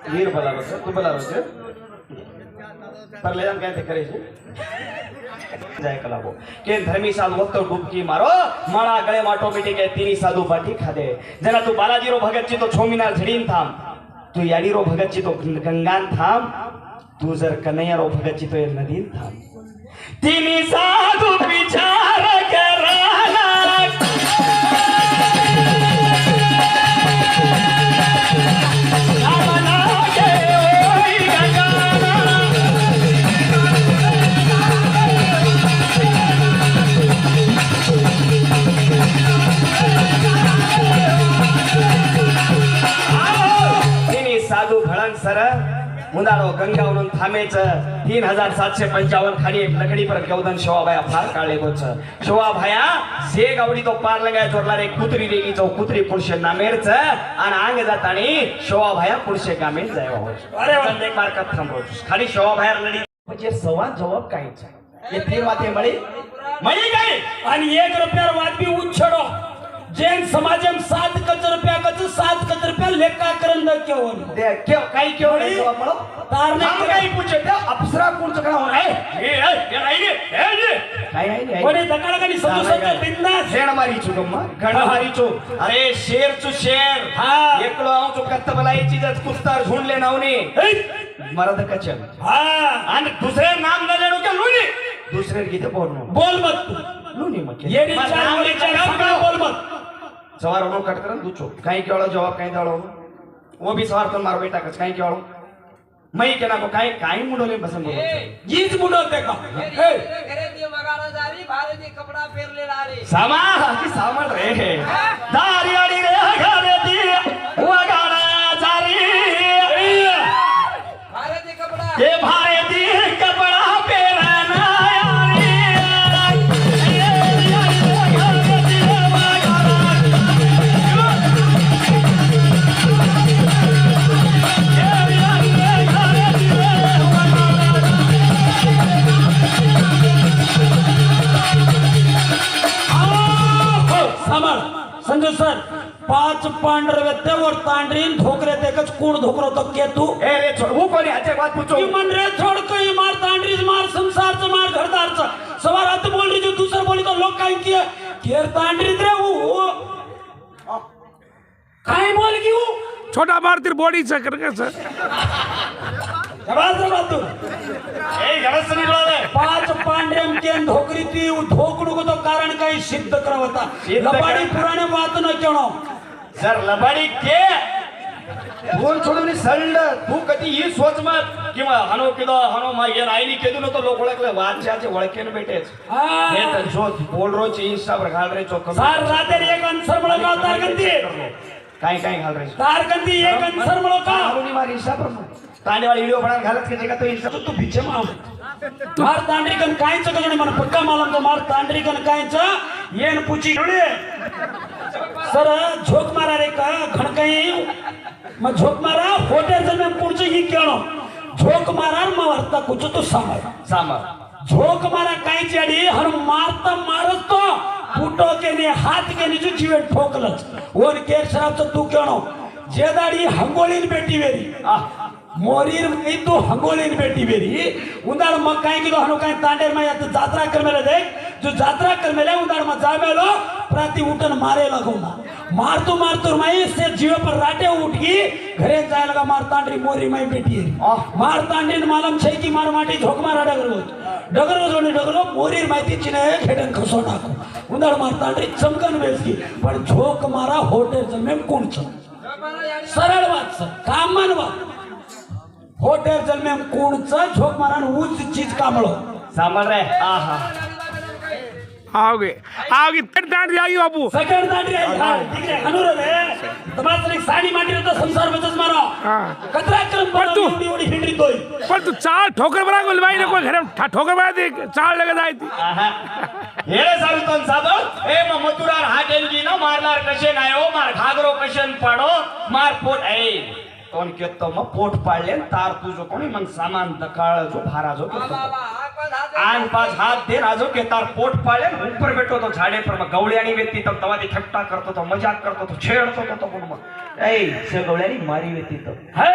वीर बोलावं सर, तू बोलावं सर. पर ले जान काय ते करायचे जाय कलाबो के धर्मी साधु वक्त डुबकी मारो माळा गळे माटो मिटी के तिनी साधु बाटी खादे जरा तू बालाजी रो भगत ची तो छोमिनार झडीन थांब तू याडी रो भगत ची तो गंगान थांब तू जर कन्हैया रो भगत ची तो नदीन थांब तिनी साधु विचार कराला साधू घळण सर उंदाळो गंगावरून थामेच 3755 खाली एक लकडी पर गौदन शोभाया फार काळे गोच शोभाया से गावडी तो पार लगाय चोरला रे कुत्री रेगी चो कुत्री पुरुष नामेरच आणि आंग जातानी शोभाया पुरुष गामेल जाय हो अरे वंदे मार का थांबो खाली शोभाया लडी म्हणजे सवाल जवाब काहीच हे तीन वाते मळी काय आणि 1 रुपया वाद भी उछड़ो जैन समाजम 7 रुपया कच 7 रुपया लेखा करंद केवल दे क्यों काही केवल जवाब मळो तारने काही पूछे ते अप्सरा कोण चकरा हो ए नाही कोणी दकाळकनी समजून बिंदास शेण मारी छु गम्मा घण मारी छु अरे शेर छु शेर हां एकलो आऊ छु कत्त बलायची जत कुस्तार झुंडले नावने मरद कचल हां आणि दुसरे नाम न लेणो के लुनी दुसरे गीते बोल मत लुनी मत ये चार बोल मत सवार होनो कट करन दूचो काई केवळो जवाब काई दाळो वो भी सवार पण मार बेटा कच काई केवळो मई केना को काई मुडोले बसन बोलो जीज मुडोते का ए घरे दी मगाडो जारी भारे दी कपडा पेरले लारे सामा की सामान रे दारी आडी रे घरे दी वगाडा जारी भारे दी कपडा ए भारे दी कपडा पेरना संजय सर 5 पांढर व्यक्तीवर तांडरीन धोकरे देखच कोण धोकरो तो के तू ए रे छोड़ वो कोनी आते बात पूछो मन रे छोड़ कोई मार तांडरीज मार संसार से मार घरदार से सवार आते बोल रही जो दूसरा बोली तो लोग काई किए केर तांडरीज रे वो काई बोल की वो छोटा मार तेरी बॉडी से करके सर जवाब तू ए गरज से निकला दे 5 पांड्यम के धोकरी थी वो धोकड़ू को तो कारण काही सिद्ध करवता लबाडी पुराने बात न केणो सर लबाडी के बोल छोडून सल्ड तू कधी ही सोच मत किंवा हनो किदो हनो मा ये राईनी केदुनो तो लोक ओळखले वाच्याचे ओळखेन भेटेच हे तर जो बोल रोच इंस्टा वर घाल रे चोक सर राते एक आन्सर मला का तारगंती काय घाल रे तारगंती एक आन्सर मला का हनुनी मार इंस्टा पर तांडे वाली व्हिडिओ बना घालत के जगह तो इंस्टा तू पीछे मार मार तांडरीकन कायच कजणे मन पक्का मालम तो मार तांडरीकन कायच येन पूछी सर झोक मारा रे का घणकई म झोक मारा होटेल जन में पुढचे ही केणो झोक मारा म वार्ता कुछ तो सामर झोक मारा कायची अडी हर मारता मारत तो फुटो के ने हाथ के नीचे जीवे ठोकलच वन केर शराब तू केणो जेदाडी हंगोळीन बेटी वेरी मोरीर में तो हंगोलीन बेटी बेरी उंदार मग काय की हनो काय तांडेर में यात यात्रा कर मेले देख जो यात्रा कर मेले उंदार में जामेलो प्रति उठन मारे लगो मारतो मैं से जीव पर राटे उठ की घरे जाय लगा मार तांडरी मोरी में बेटी मार तांडीन मालम छै की मार माटी झोक मारा डगरो जोने डगरो मोरीर माहिती चिने खेडन खसो नाखो उंदार मार तांडरी चमकन बेसकी पण झोक मारा होटेल जमे कोणच सरळ बात सर कामन बात होटेल जल में कोणचा झोक मारन उच चीज कामळो सामल रे आहा आओगे तट दांड जाई बाबू सेकंड दांड जाई हां ठीक है अनुर रे तुम्हारे साडी माटी तो संसार बचस मारो हां कतरा क्रम पर तू एवढी हिंडरी तोय पर तू चाल ठोकर बरा गोल भाई ने कोई घर ठोकर बरा दे चाल लगे जाई थी आहा हेरे सारू तन साहब मारणार कसे नाही हो मार घागरो कशन पाडो मार पोट ऐ कोण केतो मग पोट पाडले तार तुझो कोणी मग सामान दकाळ जो भारा जो आन पाच हात दे राजो के तार पोट पाडले ऊपर बैठो तो झाडे पर मग गवळ्यानी व्यक्ती तो तवा ती थट्टा करतो तो मजाक करतो तो छेडतो तो कोण मग ऐ से गवळ्यानी मारी व्यक्ती तो हे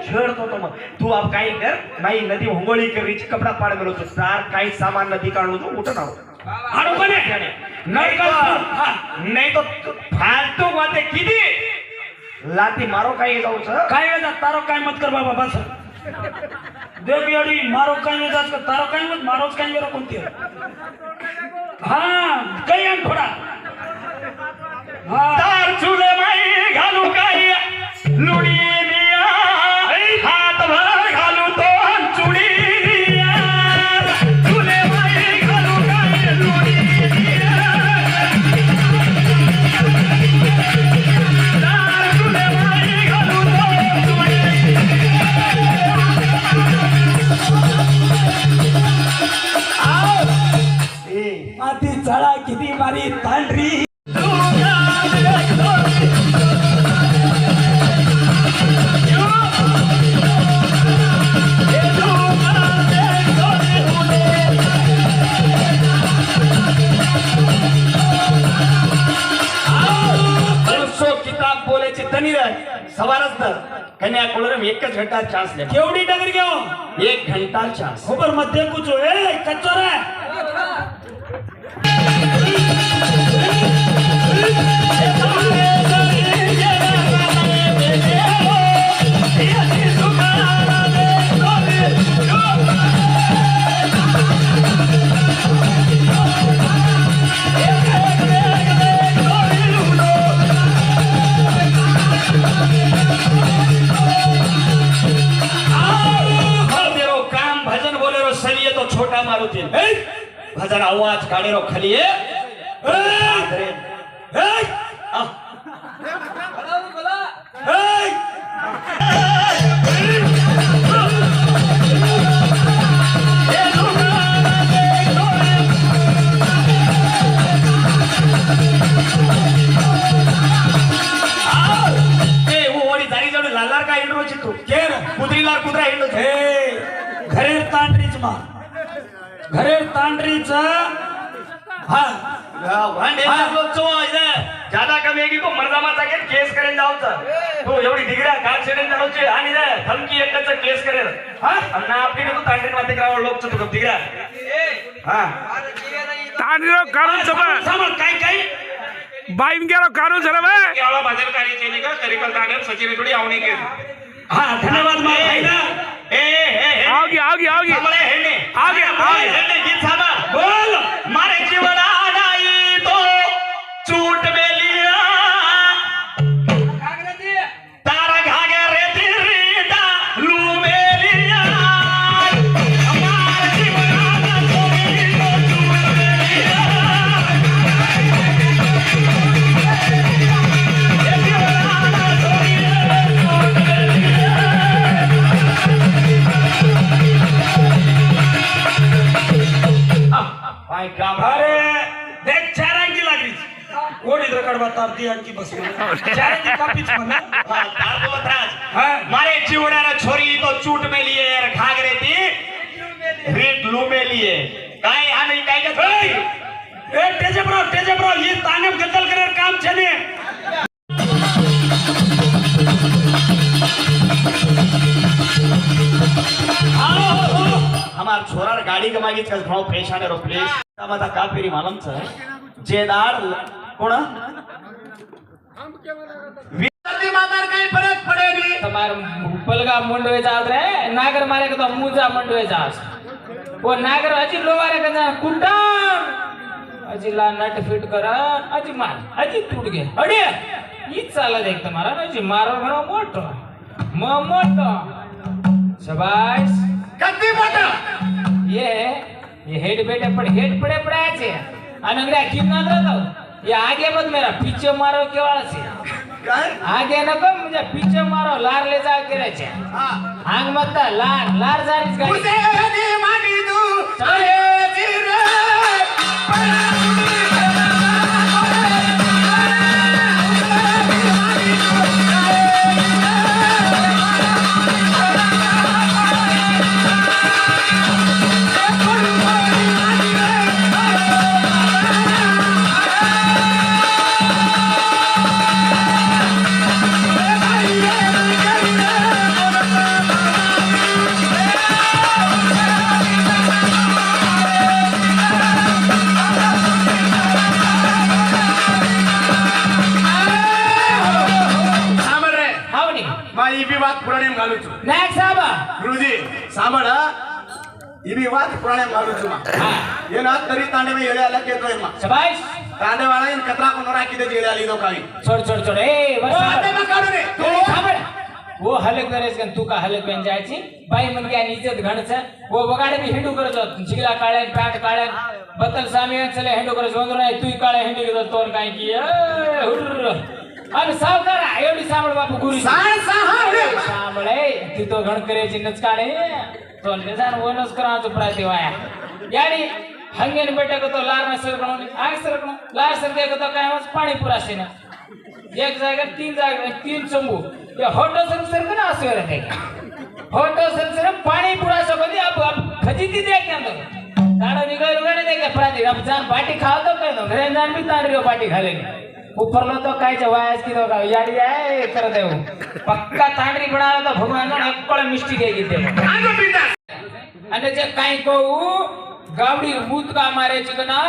छेडतो तो मग तू अब काही कर नाही नदी होंगोळी करीची कपडा पाड गेलो तो तार काही सामान नदी काढलो तो उठत आहो हाडो बने नाही का नाही तो फालतू बाते किती लाती मारो काही जाऊच काय वेळा तारो काय मत कर बाबा बस देख एवढी मारो काय वेळा का तारो काय मत मारोच काय वेळा कोणती हा काही आण थोडा हा तार चुले माई घालू काय लुडी निया हात भर घालू तो चुडी निया चुले माई घालू काय लुडी निया तार चुले माई घालू तो चुडी आओ ए माती चढा किती मारी तांढरी किताब बोलायची तनी सवारच तर कन्या कोलरम एकच घंटा चान्स ले केवढी डगर घेऊ 1 घंटा चान्स ऊपर मध्ये कुछ ए कच्चो रे छोटा मारुती भजन आवाज काढेरो खलिये लालार का हिंडरो चित्तू केर कुदरीलार कुदरा हिंडो घरे तांडरीच मा घरे तांडरीच हा भांडे लोचो इधर ज्यादा कमेगी को मर्दामाचा केस करेन जाऊचा तू एवढी डिग्र्या गाड सेडन जाऊचे आणि इधर धमकी एकच केस करेल हा ना आपली तू तांडरी माते कराव लोकच तू डिग्र्या हा तांडीरो काढून समज काय काय बाईम गेलो काढून जरा बे याला भाजप कार्यचेनी का करिकल तांडर सचिन थोडी आवणी केली हा धन्यवाद मा भाईना आओगी आओगी आओगी हमरे हेने आगे आगे हेने गीत सामा बोल मारे जीवन आनाई तो चूट मेलिया तारा घागरे दिरीटा लू मेलिया हमार जीवन आना तो चूट मेलिया अरे देख चारांची लागली कोणी इधर कडवा तार दी आणखी बस चारांची कापीच म्हणा मारे चिवड्याला छोरी तो चूट मेलिये यार घागरे ती रेट लू मेलिये काय आणि काय का ए तेजे ब्रो ही ताने गद्दल करे काम छने हमार छोरार गाडी के मागीच कस भाव परेशान रो प्लीज तमाता का फेरी मालूम छ जेदार कोण विसर्ती मातार काही फरक पडेगी તમાર પલગા મંડવે જાત રે નાગર મારે કે તો મુજા મંડવે જાસ ઓ નાગર હજી લોવારે કે કુંડા હજી લા નટ ફિટ કર હજી માર હજી તૂટ ગે અડે ઈ ચાલે દેખ તમારા હજી મારો ઘણો મોટો મોટો શાબાશ કત્તી મોટો ये हेड बेटे पर हेड पड़े पड़ा છે અને અંગરા કિમ ના દો ये आगे मत मेरा पीछे मारो केवाळ છે आगे नको म्हणजे पीछे मारो लार ले जा करे છે आंग मत लार जारीच गाडी उसे मानी तू चले जिरे बी વાત પુરાણીમ ઘાલું છું નાયક સાહેબ ગુરુજી સાંભળ ઈ બી વાત પુરાણીમ ઘાલું છું એના તરી તાંડે મે એળ્યા લખે તો એમાં શાબાશ તાંડે વાળા ઇન કતરા કો નો રાખી દે એળ્યા લીધો કાવી छोड़ छोड़ छोड़ ए ઓ આતે માં કાઢો ને सामने वो हलक नरेश कन तू का हलक बन जाय छी भाई मन के इज्जत घण छे वो बगाड़े भी हिंडू कर जो जिगला काळे पैंट काळे बतल सामे चले हिंडू कर जोंदो नाही तू काळे हिंडी कर तोर काय की हुर्र अरे सावकार एवढी सांभळ बापू गुरु સાણ સાહા सांभळे ती तो घण करे ची नच काळे तो निदान वनस करा तो प्राती वाया यानी हंगेन बेटा को तो लार न सरकणो आग सरकणो लार सरके को तो काय वास पाणी पुरासे ना एक जागा तीन चंबू ये होटो सर ना असर है होटो सर पानी पूरा सकती अब खजीती दे के अंदर ताड़ा निकल उगाने दे के प्रादी अब जान पार्टी खाओ तो कर दो घरे जान भी ताड़ रियो पार्टी खा लेंगे ऊपर लो तो काय जवायस की तो यारी है कर दे वो पक्का तांडरी बनावे तो भगवान ने अक्कल मिष्टी देगी दे આનો પિતા અને જે કાઈ કહું ગાવડી ભૂત કા મારે છે કે ના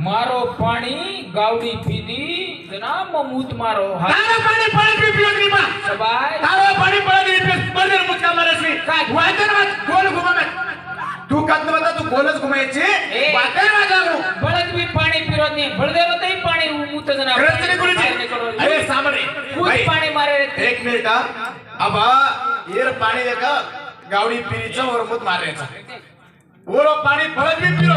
મારો પાણી ગાવડી પીધી જનાબ મૂત મારો તારો પાણી પાણી પી પીઓ ની માં સબાય તારો પાણી પાણી પી બર્દર મુચકા મારે છે काय? વાતર વાત ગોલ ઘુમામે तू कत बता तू गोलच घुमायची ए. वाटेर वाजागू बळद बी पाणी पिरत नाही बळदेव तरी पाणी मूत जनाब खरंच नाही गुरुजी अरे सामने भूत भाई पाणी मारे एक मिनिट अब येर पाणी देख गावडी पिरीचं वर मुत मारायचं ओरो पाणी फळत बी पिरो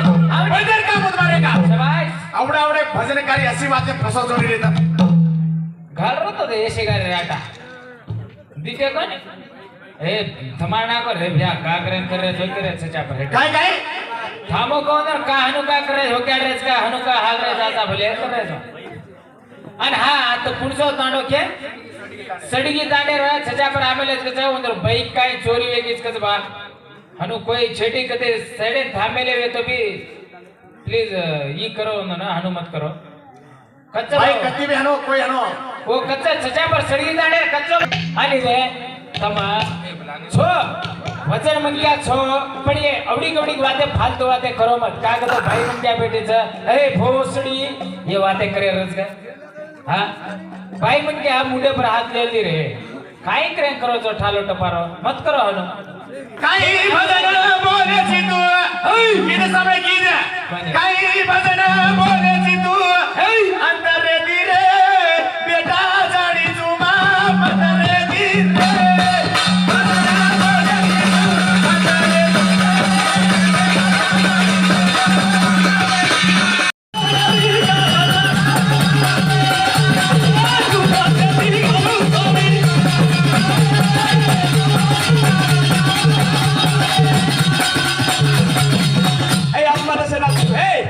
बर्दर का मुत मारेगा सबाय आवडे आवडे भजनकारी अशी बातें फसव जोडी देतात घाल रतो ते येशे गारे राटा दिते कोण ए थमाना को रे भ्या का करे जो करे सचा पर काय काय थामो कोण का हनु का करे हो क्या ड्रेस का हनु का हाल रे जाता भले करे जो अन हा तो पुणसो तांडो के सडगी तांडे रहा सचा पर आमेले के जाऊ अंदर बाइक काय चोरी वे किस कस बा हनु कोई छेटी कते सडे थामेले वे तो भी प्लीज ई करो ना हनु मत करो कच्चा भाई कती बी हनो कोई हनो वो कच्चा सचा पर सडगी तांडे कच्चो आनी रे तमा छो वचन मंगल्या छो पण ये अवडी गवडी वाते फालतू वाते करो मत का तो भाई मन क्या बेटे छ अरे भोसड़ी ये वाते करे रज का हां भाई मन के आप मुंडे पर हाथ ले ली रे काई करे करो जो ठालो टपारो मत करो हनो काही भजन बोलेची तू किने समय कीने काही भजन बोलेची तू अंतर धीरे बेटा जाडी जुमा अंतर धीरे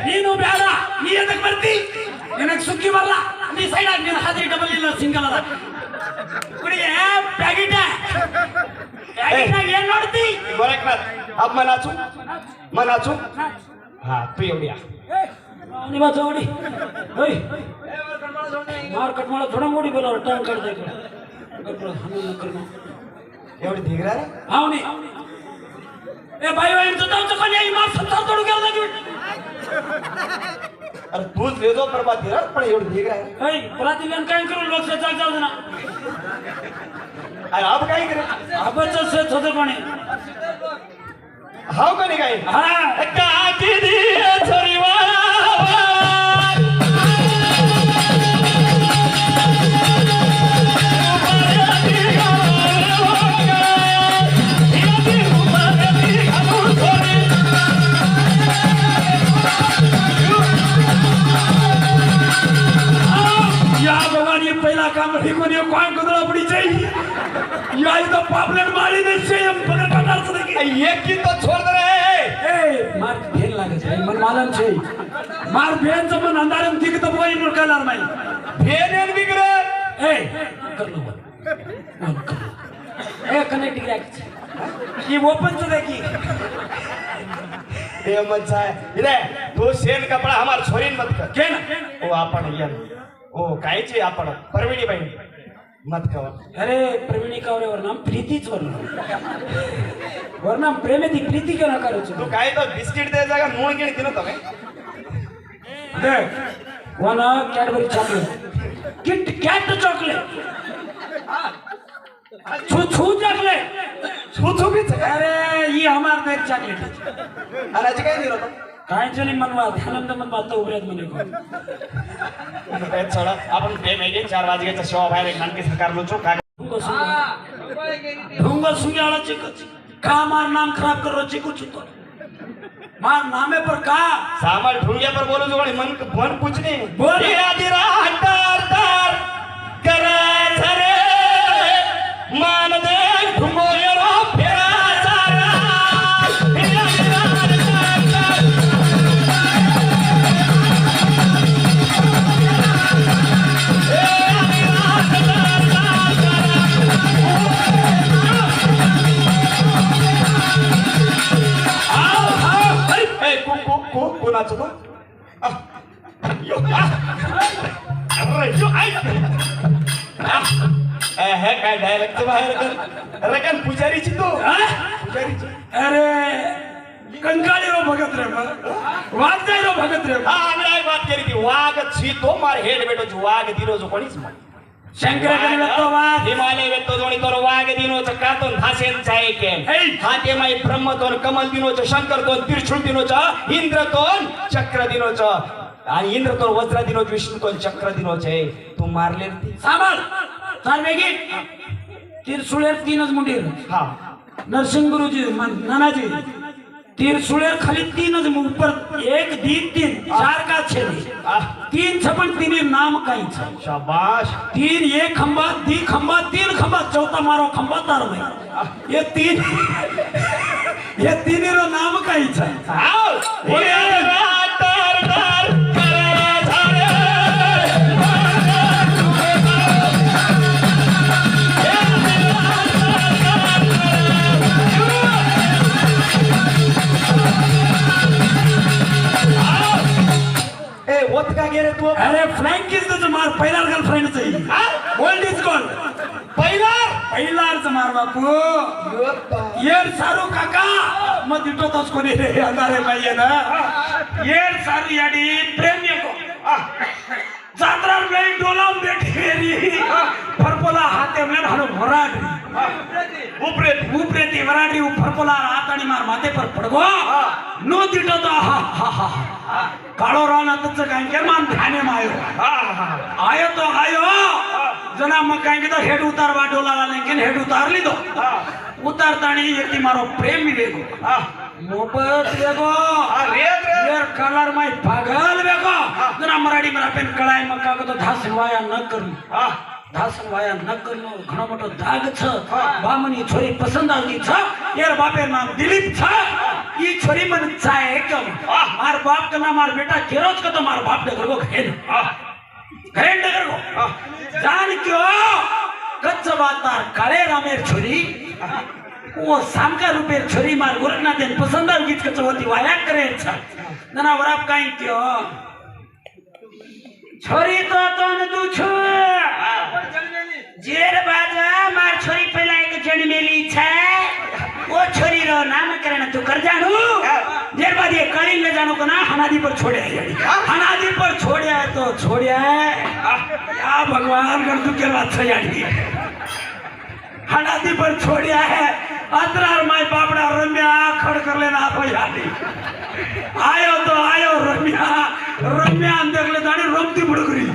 ನೀನು ಬೇಡ ನೀ ಎದಕ್ ಬರ್ತಿ ನಿನಗ್ ಸುಕ್ಕಿ ಬರಲ್ಲ ನೀ ಸೈಡ್ ಆಗಿ ನಿನ್ನ ಹಾದಿ ಡಬಲ್ ಇಲ್ಲ ಸಿಂಗಲ್ ಅದ ಕುಡಿಗೆ ಪ್ಯಾಕೆಟ್ ಏನ್ ನೋಡ್ತಿ गोरखनाथ अब मनाचू हा तू एवढी ನಿಮ್ಮ ಜೋಡಿ ಓಯ್ ಮಾರ್ ಕಟ್ ಮಾಡೋ ಥೋಡ मोडी बोला टर्न कर दे एवढी धिगरा रे आवनी ए भाई वाईंचं जाऊचं कोणी आई मार सत्तर तोडू गेला की अरे तूच देतो बरबाद रे पण एवढी धिगरा रे ओय प्रातिलन काय करू लोक चाल जाऊ ना अरे अब काय करे आबच सेत होते कोणी हाव कोणी काय हा काकी दिए छोरीवा या भगवान ये पहला काम ठिकून ये कोण कुदळा पडी जाई या इथं पापलेट मारी दे से हम पकड़ काटार सके एक की तो छोड़ दे रे ए मार भेन लागे छै मन मालम छै मार भेन च मन अंधारम दिख तो बोई न कलर नाही भेनेन बिगरे ए कर लो ए कनेक्ट गिरा ये ओपन च देखी हे मत आहे इरे तो शेन कपडा हमार छोरीन मत कर के ना ओ आपण या ओ कायचे आपण परविणी बाई मत कवा अरे प्रवीणी कावरेवर नाम प्रीतीच वर नाम प्रेम ती प्रीती के ना करू तू काय तो बिस्किट दे जागा नून गिण तिनो तमे देख one Cadbury chocolate Kit Kat chocolate छू चॉकलेट छू बी છે अरे ये हमार देख चॉकलेट અને હજી કઈ દીરો તો काय चली मनवा ध्यानंद मनवा तो उभ्यात म्हणे को काय छोडा आपण ते मेगे 4 वाजगेचा शो बाहेर एक नानकी सरकारलो छो का ढोंगा सुंग्याला चिकच का मार नाम खराब कर रो चिकू चितो मार नामे पर का सामल ढुंग्या पर बोलो जो मन पूछने बोल. तेरा दिरा हटार तार करे झरे मान दे ढुंगो येरो फेरा सारा तेरा दिरा हटार तार कोणाचं तो यो अरे यो आई हे काय डायरेक्ट बाहेर कर रकन पुजारीची तो पुजारीची अरे कंकाळी रो भगत रे वाघ जाय रो भगत रे हा आम्ही बात करी ती वाघ छी तो मार हेड बेटो जो वाघ दिरो जो कोणीच म्हण शंकराकडे लागतो वाघ हिमालय वेतो जोणी तोर वाघ दिनोच कातोन धासेन जाय के हाते माई ब्रह्म तोन कमल दिनोच शंकर तोन त्रिशूल दिनोच इंद्र तोन चक्र दिनोच आणि इंद्र तोन वज्र दिनोच विष्णू तोन चक्र दिनोच आहे तू मारले ती सामल चार वेगी तिरसुळेर तीनच मुंडी हा नरसिंह गुरुजी नानाजी तिरसुळेर खाली तीनच ऊपर एक दिन तीन चार का छेदी तीन छपन तीन नाम कहीं छ शाबाश तीन एक खंबा दी खंबा तीन खंबा चौथा मारो खंबा तार में ये तीन रो नाम कहीं छ आओ ये तार तार करे झारे ए वत का गेरे तू अरे फ्लैंक किस तो मार पहिला गर्लफ्रेंड चाहिए गोल्ड इज गोल्ड पहिलाच मार बापू येर सारू काका मग दिटो तोच कोणी रे अंधारे पाहिजे ना येर सारू याडी प्रेम येतो जात्रा गई डोलाम बैठी मेरी फरपोला हाते में भालो भराडी ऊपरे वराडी फरपोला हाथ आणि मार माथे पर पडगो नो दिटो तो हा काळो राना तच काय के मान ध्याने मायो आयो तो आयो जना मग काय के तो हेड उतार वा डोला लेकिन हेड उतार ली दो उतारतानी येती मारो प्रेम वेगो मोपत वेगो यार कलर माय पागल वेगो जना मराठी मरा पेन कळाय मग का तो धासवाया न करू धासवाया न करू घणो मोटो दाग छ बामनी छोरी पसंद आवी छ यार बापे नाम दिलीप छ ई छोरी मन चाहे क्यों मार बाप का नाम मार बेटा केरोज का तो मार बाप ने घर को घेन नगर को जान क्यों कच्च बातार काळे रामेर छोरी वो सामका रुपेर छोरी मार गोरखनाथ देन पसंद आवी कच्च होती वाया करे छ नना वराप काई क्यों छोरी तो न तू छु जेर बाजा मार छोरी पहला एक जन्मेली छ वो छोरी रो नामकरण तू कर जानू जेर बाद ये कड़ी ले जानो को ना हनादी पर छोड़े हनादी पर छोड़या तो छोड़या या भगवान कर तू के बात छ यानी हनादी पर छोड़या है अतरार माय बापड़ा रम्या खड़ कर लेना आप यानी आयो तो आयो रम्या अंदर ले जाने रमती बुड़गरी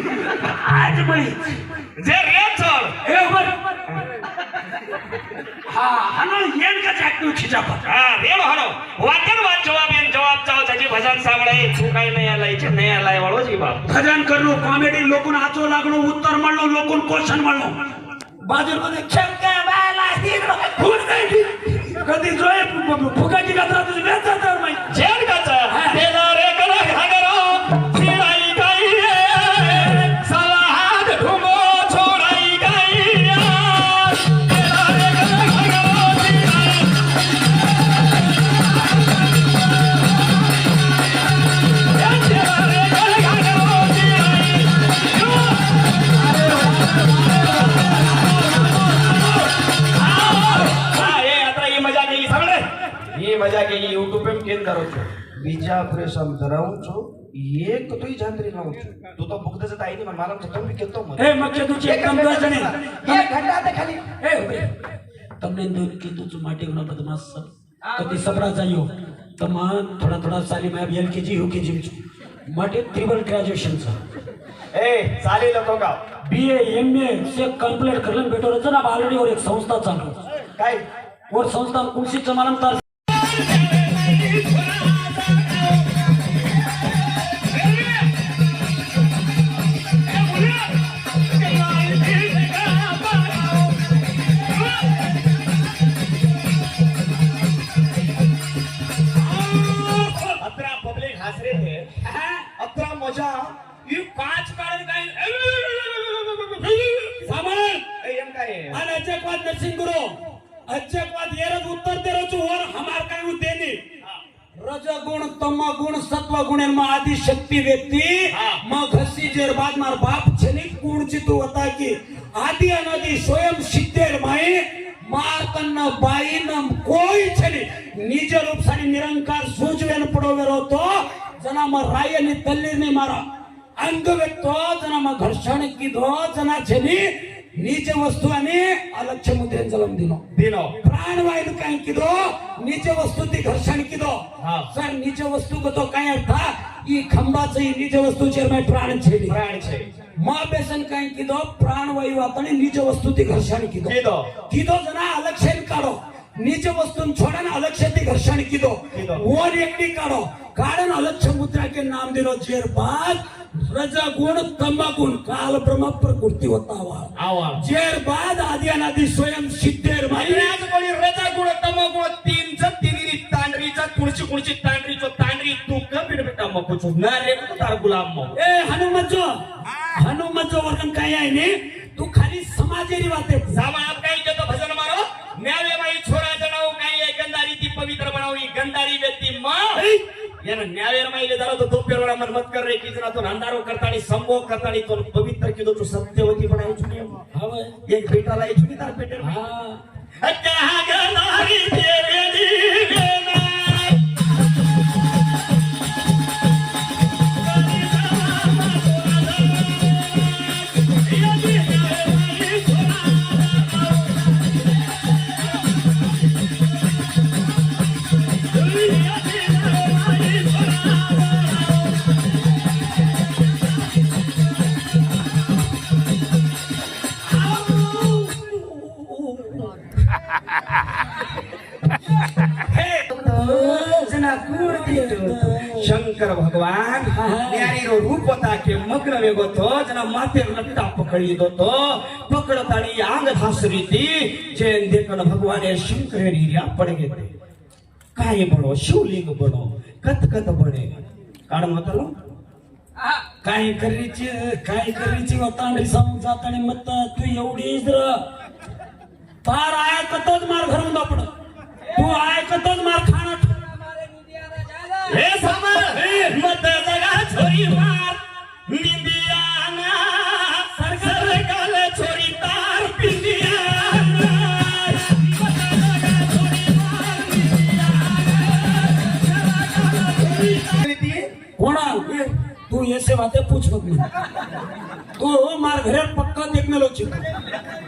आज बड़ी जे रे चल ए बर हां हनो येन का जाकू खिचा पर हा रेलो हनो वाक्यन वाच जवाब चाव त्याची भजन सांभळे तू काय नाही आलाय छे नाही आलाय वाळो जी बाप भजन करलो कॉमेडी लोकन आचो लागलो उत्तर म्हणलो लोकन क्वेश्चन म्हणलो बाजूर मध्ये छक्का बाला हिरो फुल नाही कधी जोय फुगाची गात्रा तुझी बेचा तर माहिती जेल काचा तेला रे कला घागरो शिराई गाई रे साला हात ढुंगो छोडाई गाई तेला रे कला घागरो शिराई तेला रे कला घागरो शिराई मजा के YouTube पे केन करो छो बीजा प्रेसम धराऊं छो एक तुझी झांद्री लावू तू तो बुकदाचं ताई नाही मला तुम्ही केतो मग ए मग तुझे एक कम घंटा जणे एक घंटा आता खाली ए उभे તમને દોન કીધું છું માટે ઉના બદમાશ સબ કદી સબરા જાયો તમા થોડા થોડા સાલી માં એલકેજી યુકેજી છું માટે ટ્રિપલ ગ્રેજ્યુએશન છે ए चालेल लोक गाव बीए एमए से कंप्लीट करलन बेटो रचना अब ऑलरेडी और एक संस्था चालू काय और संस्था कुणसी चमालम तार अत्रा पब्लिक हसरे थे अत्रा मजा ಈ ಪಾಚ್ ಕಾಳದ ಕೈ सामान एम काय आणि अजयकवाद नरसिंह गुरु अजयकवाद येरच उत्तर दे रचू वर हमार काय उद्देनी रजगुण तमगुण सत्वगुण म आदि शक्ती व्यक्ती मग घसी जेर बाद मार बाप छनी कुणची तू होता की आदि अनादि स्वयं सिद्धेर माई मार कन्न बाई नम कोई छनी निज रूप सारी निरंकार सूजवेन पडोवेरो तो जना म रायनी तल्लीने मारा अंग व्यक्तो जना म घर्षण किदो जना छनी निज वस्तु आणि अलक्ष्य मुद्रेन जलम दिनो दिनो प्राणवायू काय किदो निज वस्तु ती घर्षण किदो सर निज वस्तु को तो काय अर्थ ई खंबाचं ई निज वस्तू चेरमे प्राण छेडी प्राण छे मा बेसन काय किदो प्राणवायू आतने निज वस्तु ती घर्षण किदो किदो किदो जना अलक्ष्यन काढो निज वस्तून छोडन अलक्ष्य ती घर्षण किदो वर एकटी काढो कारण अलक्ष्य मुद्रा के नाम दिलो जेर बाद रजगुण तमगुण काल ब्रह्म प्रकृती होता जेर बाद आदि अनादि स्वयं सिद्धेर माई आज कोणी रजगुण तमगुण तीनच तिन्ही तांडरीचा कुणची तांडरीचो तांडरी तू कपिड बेटा मकुचो ना रे तार गुलाम मो ए हनुमतजो वर्णन काय आहे ने तू खाली समाजेरी वाते सामा आप काही जतो भजन मारो न्यावे माई छोरा जणाव काही आहे गंधारी ती पवित्र बनावली गंधारी व्यक्ती म यानं न्यावेर माईले झाला तो पेरोळा मन मत कर रे की जना तो अंधारो करतानी संभोग करतानी तो पवित्र किदो तो सत्यवती बनाई छुनी हवय एक बेटाला एक छुनी तार पेटर हा कहा गनारी तेरे दीवे में शंकर भगवान न्यारी रो रूप होता के मग्न वेगो तो जना माते लट्टा पकड़ी दो तो पकडतानी अंग धासरी ती जेन देखण भगवान शंकर रीर्या पड़ गए काय बनो शिवलिंग बनो कत बने कारण होतलो काय करीची होता जातानी मत तू एवढी तार ऐकतच मार घरून दापड तू ऐकतच मार खाणं हे समर मत जगा छोरी मार निंदियाना सरकार काल छोरी तार पिंदियाना मत जगा छोरी मार निंदियाना कोणा तू ऐसे बातें पूछ मत नहीं तू मार घरे पक्का देखने लो चिक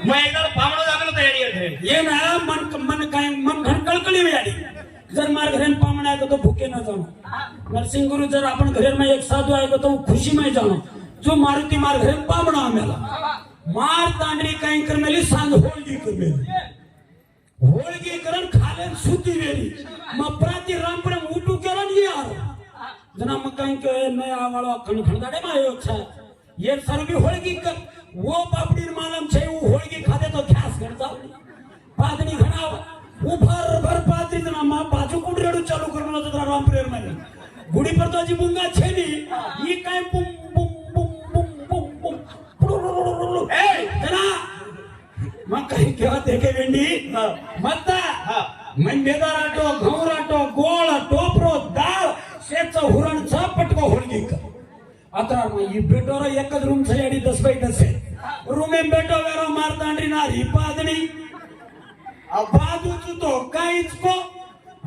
मैं इधर पावड़ो जागलो तयारी है ये ना मन घन कळकळी में आली जर मार घरेन पामण आहे तो भूके न जाणो नरसिंह गुरु जर आपण घरेन में एक साधू आहे तो खुशी में जाणो जो मारुती मार घरेन पामण आमेला मार तांडरी काय कर मेली सांग होळगी कर मेली होळगी करण खालेन सुती वेली मग प्राती रामपुरम उठू केला नि यार जना मग काय के नया आवाळो खणखणदाडे मायो छा ये सर्वी होळगी कर वो पापडी मालम छे वो होळगी खादे तो ख्यास कर जावली पादणी घणाव भर पात्री जना मा बाजू कुडरेडू चालू करनो तो रामपुरेर मध्ये गुडी पर तो जी बुंगा छेनी ई काय बुम बुम बुम बुम बुम बुम ए जना मग काय केवा देखे वेंडी मत्ता मंडेदार आटो घौराटो गोळ टोपरो दाळ शेच हुरण पटको होळगी कर अतरा मग ई बेटोर एकच रूम छेडी 10 बाय 10 रूम में बेटो वेरो मार तांडरी ना री पादणी बाजूच तो काहीच को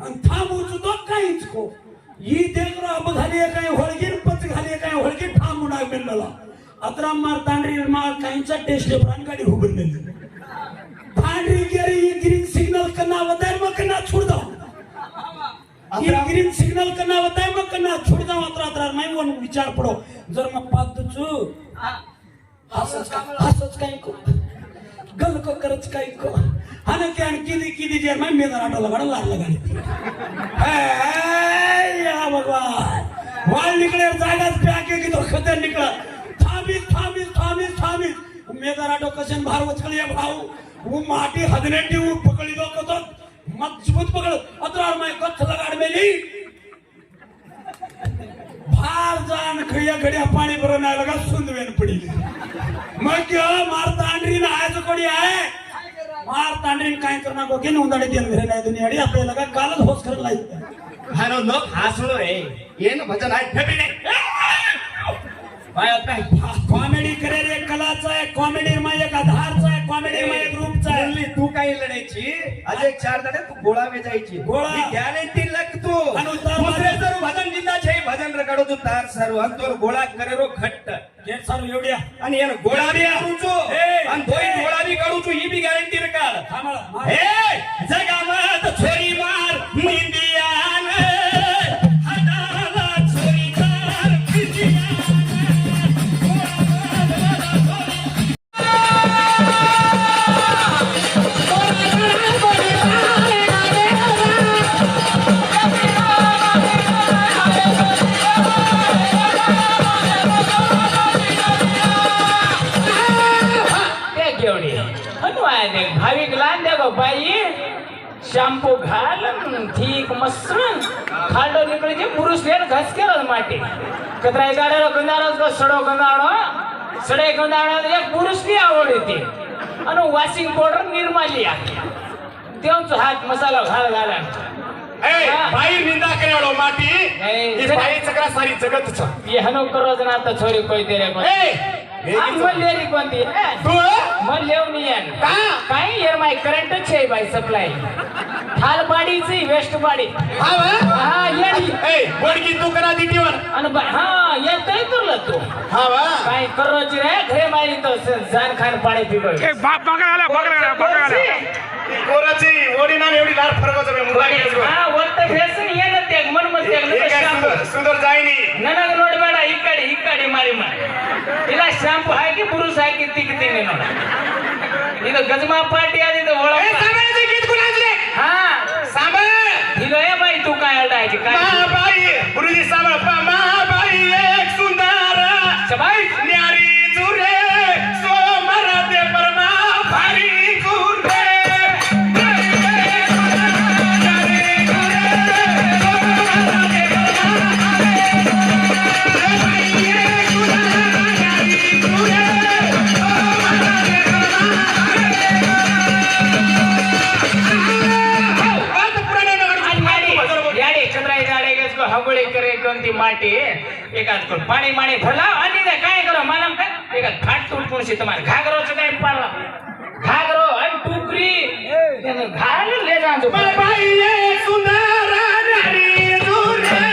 आणि थांबूच तो काहीच को ಈ ದೇವ್ರ ಹಬ್ಬ घाली काय होळगी पच घाली काय होळगी ठाम उडाग बेलला अतरा मार तांडरी मार काहींचा टेस्ट प्राण गाडी उभं नेली तांडरी गेरी ग्रीन सिग्नल कना वदाय मग कना छोड दो ग्रीन सिग्नल कना वदाय मग कना छोड दो अतरा नाही वन विचार पडो जर मग पादचू हसच काय को गल को करच काय को हाने के किदी किदी जे मैं मेदर आटो लगाड लागला गाडी या भगवान वाल निकले जागाच पॅके की तो खतर निकला थांबीस मेदर आटो कशन भार वचकली भाऊ वो माटी हदनेटी वो पकड़ी दो कतो मजबूत पकड़ अतरार में कच्छ लगाड मेली भार जान खड़िया खड़िया पानी भरना लगा सुंदवेन पड़ी मग क्या मार तांडरी ना आयच कोडी आहे मार तांडरी काय करना को के उंदाडे देन घरे नाही दुनियाडी आपल्याला का कालच होस कर लाईत हानो न फासलो रे येन भजन आहे फेबी नाही कॉमेडी करे रे कलाचा आहे कॉमेडी मा एक आधारचा आहे कॉमेडी मा एक रूपचा आहे बोलली तू काही लढायची आज एक 4 दाडे तू गोळा वेचायची गोळा. ही गॅरंटी लग तू आणि उतार दुसरे जर भजन जिंदा छे भजन रकाडो तू तार सर्व आणि तोर गोळा करे रो घट्ट हे सर्व एवढ्या आणि यान गोळा बी करूचो ए, आणि तोय ए. गोळा बी करूचो ही बी गॅरंटी रकाड थांबा ए जगामत छोरी मार मिंदियान हदाला छोरी मार मिंदियान भाविक लान देखो बाई शॅम्पू घाल ठीक मस्त खाडो निकळी जे पुरुष लेन घस केलं माटी कतराय गाड्याला गंधाळो का सडो गंधाळो सडे गंधाळो एक पुरुषनी आवड येते आणि वॉशिंग पावडर निर्माली आहे तेवच हात मसाला घाल घाला ए भाई निंदा करेवाळो माटी ए, ई भाई सगळा सारी जगत छ ये हनो करो जना आता छोरी कोई तेरे को ए मल्लेरी कोणती तू मल्लेवनी यान का काही यार माय करंट छे बाई सप्लाय थाल बाडीची वेस्ट बाडी हा वा हा येडी ए बोडकी तू करा दिटीवर आणि हा येतोय तुला तू हा वा काय करोची रे घरे मारी तो जान खान पाणी पिको ए बघा आला कोराची ओडी ना एवढी लार फरक होतो मुला हा वट्ट फेसन येन ते मन मत ते सुंदर जाईनी ननग नोड बेडा इकडे मारी मार इला शॅम्पू आहे की पुरुष आहे की तिकती ने नोड इथं गजमा पार्टी आली तर ओळख ए साबळाचे गीत कुणाचे हा साबळ हिलो ए बाई तू काय अडायची काय महाबाई गुरुजी साबळ महाबाई एक सुंदर सबाई न्यारी जुरे सोमर दे परमा भारी जुरे हगोळी करे कोणती माटी एकाच कोण पाणी माणी भरला आणि काय करो मालम काय एका घाट तुडपुणशी तुम्हाला घागरोचं काय पाडला घागरो आणि टुकरी घाल ले जातो बाई एक सुंदर न्यारी जुरे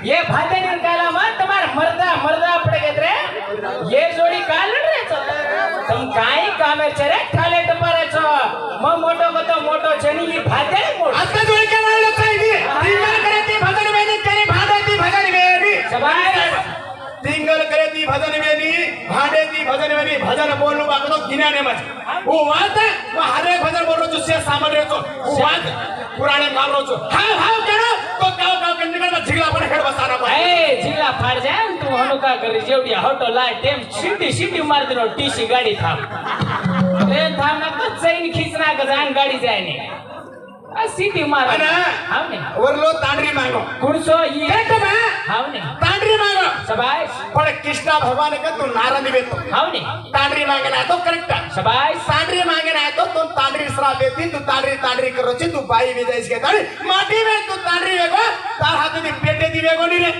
ये भाते निकाला मत तुम्हारा मर्दा पड़ेगा रे ये जोड़ी काल रे तुम काई कामे चरे ठाले टपारे छो म मोटो को तो मोटो छनी ये भाते मोटो आता जोड़ी के वाला चाहिए तिंगल करे ती भजन वेनी करे भाडे ती भजन वेनी सबाई तिंगल करे ती भजन वेनी भाडे ती भजन वेनी भजन बोलू बागो गिनाने मत वो वात वो हर एक भजन बोल रो जो से सामने रो वो वात पुराने मार रो जो हां करो तो गाव के निकल में झिगला पण हेड बसाना पड़े ए झिगला फाड़ जाए तू हनुका करी जेवडी हॉटो ला टेम सिटी मार देनो टीसी गाड़ी थाम ट्रेन थाम ना तो चैन खींचना का जान गाड़ी जाए ने आ सिटी मार अरे हाव ने वरलो तांडरी मांगो कुणसो ये एक बा हाव ने तांडरी मांगो शबाश पण कृष्णा भगवान का तू नारद वेतो हावनी तांडरी मागे ना तो करेक्ट शबाश तांडरी मागे ना तो तांडरी श्राप देती तू तांडरी करोची तू बाई विदेश के तांडरी माटी में तू तांडरी वेगो तार हात दी पेटे दी वेगो नी रे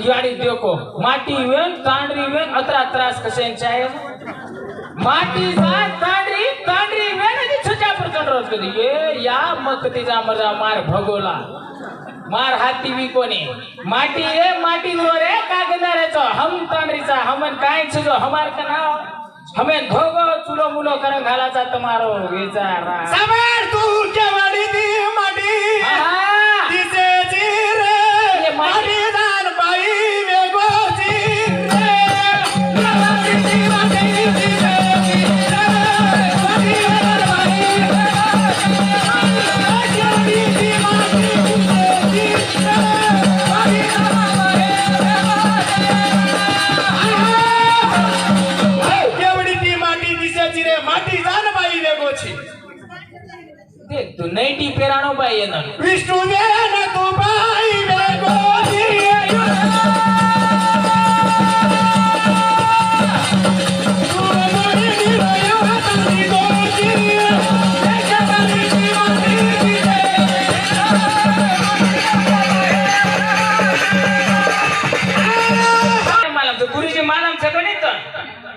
याडी देखो माटी वेन तांडरी वेन अत्रा त्रास कशांचे आहे माटी जा तांडरी वेन आणि छजा प्रचंड रोज कधी ये या मग तिचा मजा मार भगोला मार हाती भी कोणी माटी ये माटी रे कागदारेचो हम तांडरीचा हमन काय छजो हमार का नाव हमें धोगो चुलो मुलो कर घालाचा तुम्हारो विचारा सबर तू केवाडी दी माटी आहा दिसे जी रे ये माटी माटी दान बाई वेगो जी रे माटी दी माटी दी देख तू नैटी पेराणो बाई येणार विष्णु देन तू बाई वेगो जी तू मोरी निरयो हाती दोजी देखाली दी माटी मला तो गुरुजी मालमचं गणित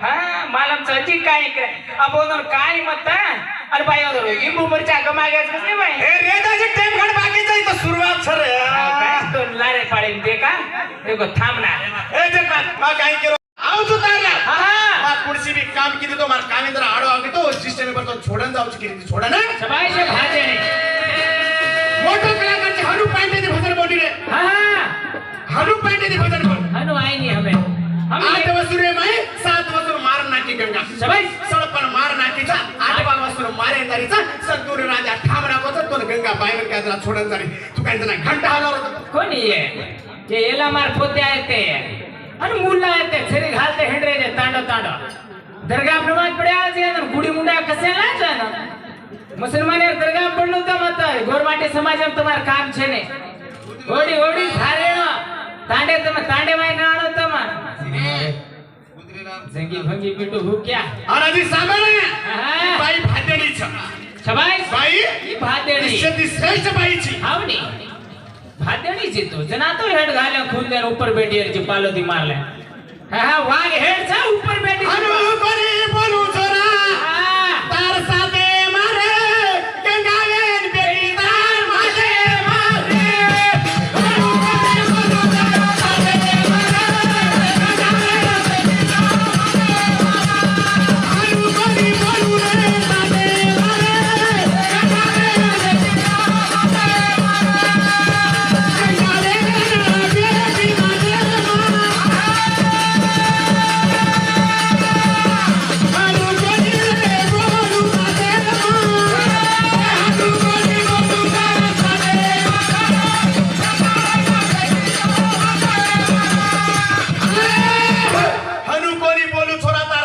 हा मालमचं अजी काय आपण काय म्हणता अरे बाई लिंबू मिरच्या गमाग्याच कसं बाई हे रेदाचे टाइम घड बाकीचा इथं सुरुवात सर तो लारे पाडेल ते का देखो थांब ना ए जे मा काय केलो आव तू तारला हा मा कुर्सी भी काम की तो मार कामेंद्र आडो आगे तो सिस्टम में तो छोडन जाऊ की छोडा ना सबाई से भाजे ने मोठा कलाकारचे हनु पांडे भजन बोली रे हा हनु पांडे भजन बोल हनु आई नहीं हमें 8 वसुरे माई 7 वसुर मार नाकी गंगा सबाई सळपण मार नाकीचा 8 वसुर मारे नारीचा संतूर राजा ठाम नाकोचा तो गंगा बाईवर काय जरा छोडन जारी तू काय जरा घंटा हलवला कोणी ये ते एला मार पोते आहे ते आणि मुल्ला आहे ते छरी घालते हेंडरे जे तांडो दरगाह नमाज पड़े आज ये गुडी मुंडा कसे ना जाना मुसलमान दरगाह पढ़नो तो मत गोरमाटी समाज में तुम्हार काम छे ने ओडी धारेनो तांडे माय नाणो तम जंगी भंगी बिटू हु क्या और आधी सामान्य हा बाई भातेडीचा शबाश बाई ही भातेडी निश्चित श्रेष्ठ बाईची हावनी भातेडी जी तो जना तो हेड घाल्या खुंदेर ऊपर बेटीर जी पालो दी मारले हा वाघ हेड चा ऊपर बेटी हनु कोणी बोलू जरा हा तार साथे मारे गंगावेन बेटी तार मारे हनु कोणी बोलू जरा साथे मारे हनु कोणी बोलू रे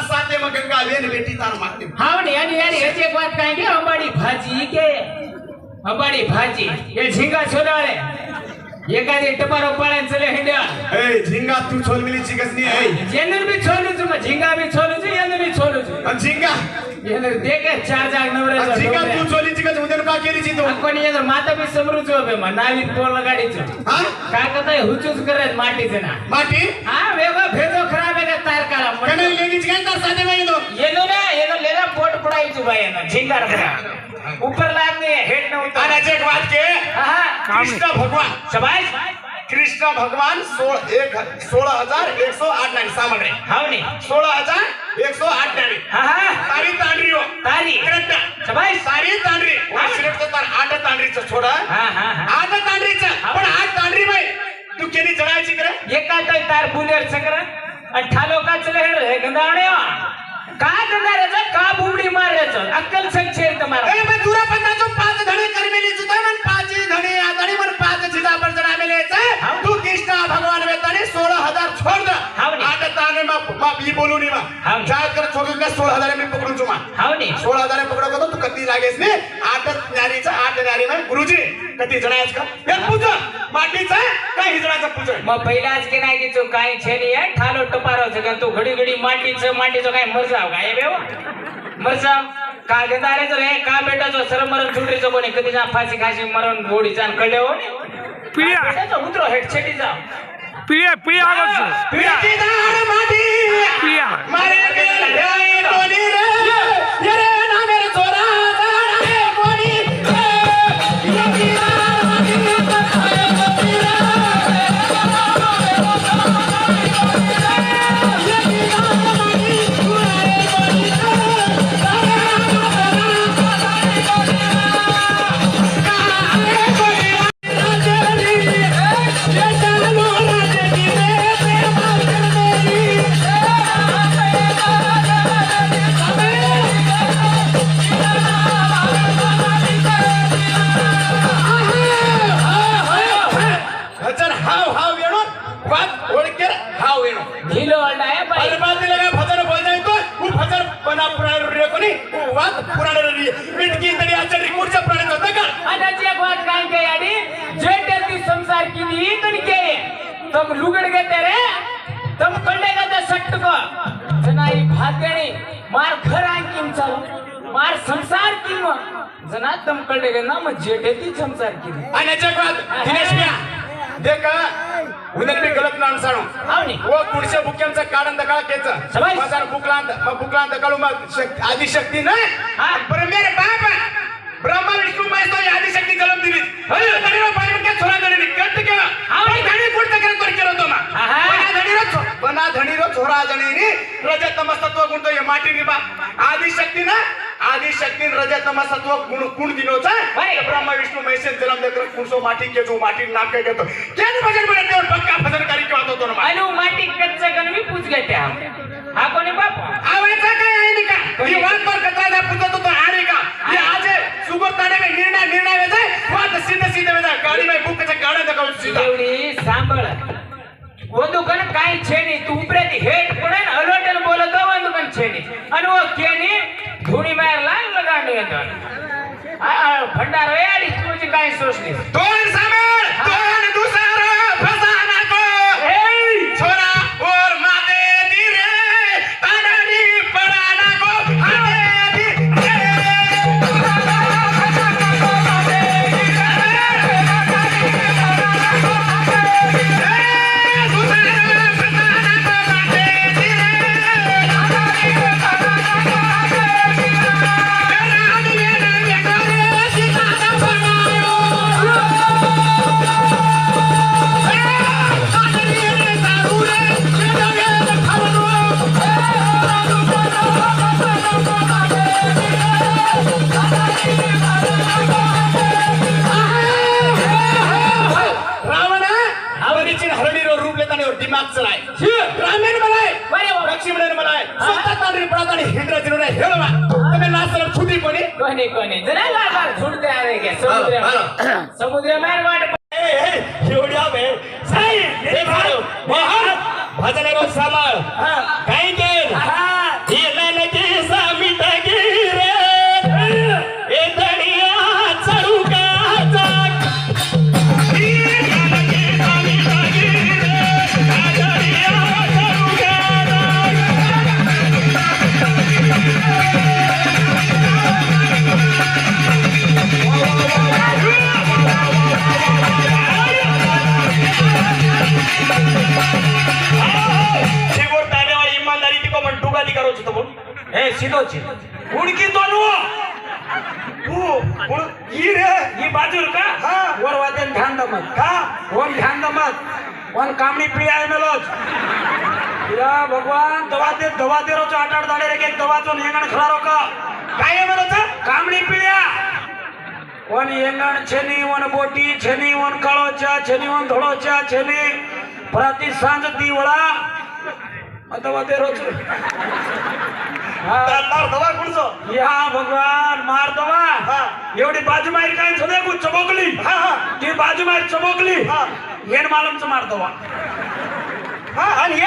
साथे मारे गंगावेन बेटी हावनी यानी याची एक बात काय की अंबाडी भाजी ये झिंगा छोडाळे एखादी टपारो पाळ्यान चले हिंड्या ए झिंगा तू छोल मिली चिकस नहीं है जेनर भी छोलू छु झिंगा भी छोलू छु येनर भी छोलू छु झिंगा येनर देखे चार जाग नवरे झिंगा तू छोली चिकस उदर का केली ची तू कोणी येनर माता भी समरू छु बे नावी पोर लगाडी छु हां काय करताय हुचूच करत माटी जना माटी हा वेगो भेजो खराब है का तार काला कने लेगी चिकन तार साथे में दो येनो लेला पोट पड़ाई छु भाई येनो झिंगा रखा ऊपर लागने हेड न उतर आना एक बात के हां कृष्ण भगवान शाबाश कृष्ण भगवान 16108 नारी सामन रे हावनी 16108 नारी हां तारी तांडरी हो तारी करेक्ट शाबाश तारी तांडरी वा सिलेक्ट तार 8 तांडरीचं छोडा हां 8 तांडरीचं पण 8 तांडरी बाई तू केली जळायची करे एका तार बुलेर सकरा अठ्ठालो का चले हे गंदावणे का गंदारेचा का बुमडी मारायचं अक्कल संचे तुम्हाला ए मैं दूरा पन्नाचो 5 धडे करमेली जुता मन 5 धडे आदणी मन 5 जिदा पर जणा मेलेचा तू कृष्ण भगवान वेताने 16000 छोड़ दे हावनी 8 ताने मा बी बोलू नी मा हावनी जात कर छोड़ दे 16000 मी पकडू छु मा हावनी 16000 पकडो को तू कती लागेस ने 8 नारीचा 8 नारी में गुरुजी कती जणायच का हे पूजा माटीचा काय हिजडाचं पूजन मग पहिलाच की नाही की तू काय छेनी आहे ठालो टपाराचं का तू घडी घडी माटीचं काय मरजाव काय बेव मरजाव का गंधाऱ्याचं रे का बेटाचं सर मरण सुटरीचं कोणी कधी जा फाशी खाशी मरण गोडीचा आणि कळले हो पिढ्या बेटाचं उतरो हेडसेटी जा पिढ्या आवाज पिढीची दाढ माती पिढ्या मारे गेले कोणी रे ये रे नामे रे चोरा दाढ आहे कोणी पिढीची दाढ माती भजन हाव हाव वेणो बात ओळखेर हाव वेणो ढिलो अडाय बाई बर्बादी लगा भजन बोलजाय तो वो भजन बना पुराण रे कोणी वो बात पुराण रे मिटकी तरी आचार्य कुर्चा प्राणी होता का अनाची एक बात काय काय याडी जेटे ती संसार की दी कणके तुम लुगड़ घेते रे तुम कल्ले का सट्ट को जनाई भागणी मार घर आणखीन चालू मार संसार की मग जना तुम कल्ले का ना मग जेटे ती संसार की दी आणि याच्या बाद दिनेश मिया देख उदर भी गलत नाम साणो आवनी वो पुढच्या बुक्यांचा काढन दकाळ केच शाबास. माझा बुकलांत दकाळू मग आदि शक्ती ना हा. पर मेरे बाप ब्रह्मा विष्णू महेश तो आदि शक्ती जन्म दिली अरे धडीरो पाय के छोरा धडी कट के आवडी धडी कुठ तक कर केलो तो मा आहा. बना धडीरो छोरा जणीनी रजत तमस्तत्व गुण तो माटी निबा आदि शक्ती ना आदि शक्ती रजत तमस्तत्व गुण गुण दिनोचा बाई. ब्रह्मा विष्णू महेश जन्म देकर कुणसो माटी के जो माटी नाम के घेतो केन भजन बनते और पक्का भजन करी के होतो तो मा अनु माटी कच्च कन मी पूछ घेते हम हा कोणी बाप आवायचा काय आहे का ही वाद पर कत्रादा पुतो तो आहे का ये आज सुगोताने में निर्णय वेजाय वाद सीधे वेजाय गाडी में बुकचा गाडा दकाव सीधा एवढी सांभाळ वंदुकन काय छेनी तू उपरेती हेट पडन अलोटन बोलतो वंदुकन छेनी आणि वो केनी धुणी मार लगांड येतो भंडार वे आणि तुझी काय सोचली दोन सांभाळ दोन दुसरा फसाना को छोरा और माते दी रे तानाडी पडाना को हाते दी दिमाग चलाय रामेन मलाय लक्ष्मण मलाय स्वतः तांडरी पडातानी हिंद्र जिरोने हेळवा तुम्ही नाचला छुटी कोणी कोणी जरा लागार झुडते आरे के समुद्र मार वाट एवढ्या बे साई हे भाऊ भजन रो सांभाळ काय केल ही नानकी सामिटा गिरे ए दडिया चढू का जाग ही नानकी सामिटा गिरे आ दडिया चढू का ए सीधोची उडकी दोनू ई रे ई बाजूर का वर वादेन ध्यान दमत का वन ध्यान दमत वन कामणी पिळी आहे मेलोच या भगवान दवा दे रोच आठ दाडे रे के दवाचो नेंगण खरारो का काय मेलोच कामणी पिळ्या वन येंगण छेनी वन बोटी छेनी वन काळोच्या छेनी वन धोळोच्या छेनी प्रति सांज दिवळा दवा दे रोच दवा कुणसो या भगवान मार दवा एवढी बाजू मारी काय सदे को चमकली ती बाजू मारी चमकली येन मालमच मार दवा आणि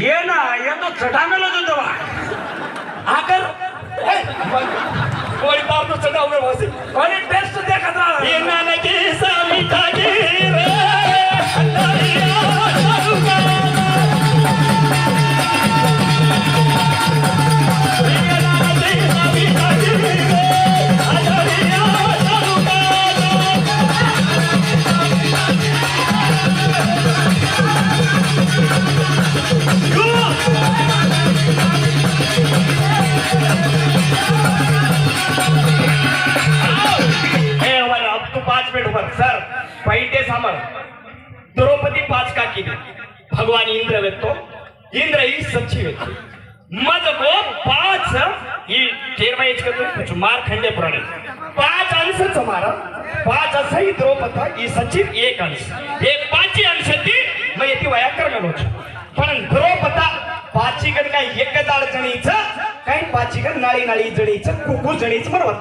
ये ना ये तो चटामेलो जो दवा आकर कोई बाप तो चटावे वासे और टेस्ट देखा था ये ना के सामी का रे द्रौपदी 5 का केली भगवान इंद्र व्यक्तो इंद्र ही सच्ची व्यक्ती मज को 5 ही केरवाईच करतो कुछ मार खंडे पुराणे 5 अंश मारा 5 असं ही द्रौपदी ही सच्ची 1 अंश हे 5 अंश ती मग येते वया करणार पण द्रौपदा 5 कड काय एकच अडचणीचं काही 5 कड नाळी नाळी जडीचं कुकू जडीचं बरोबर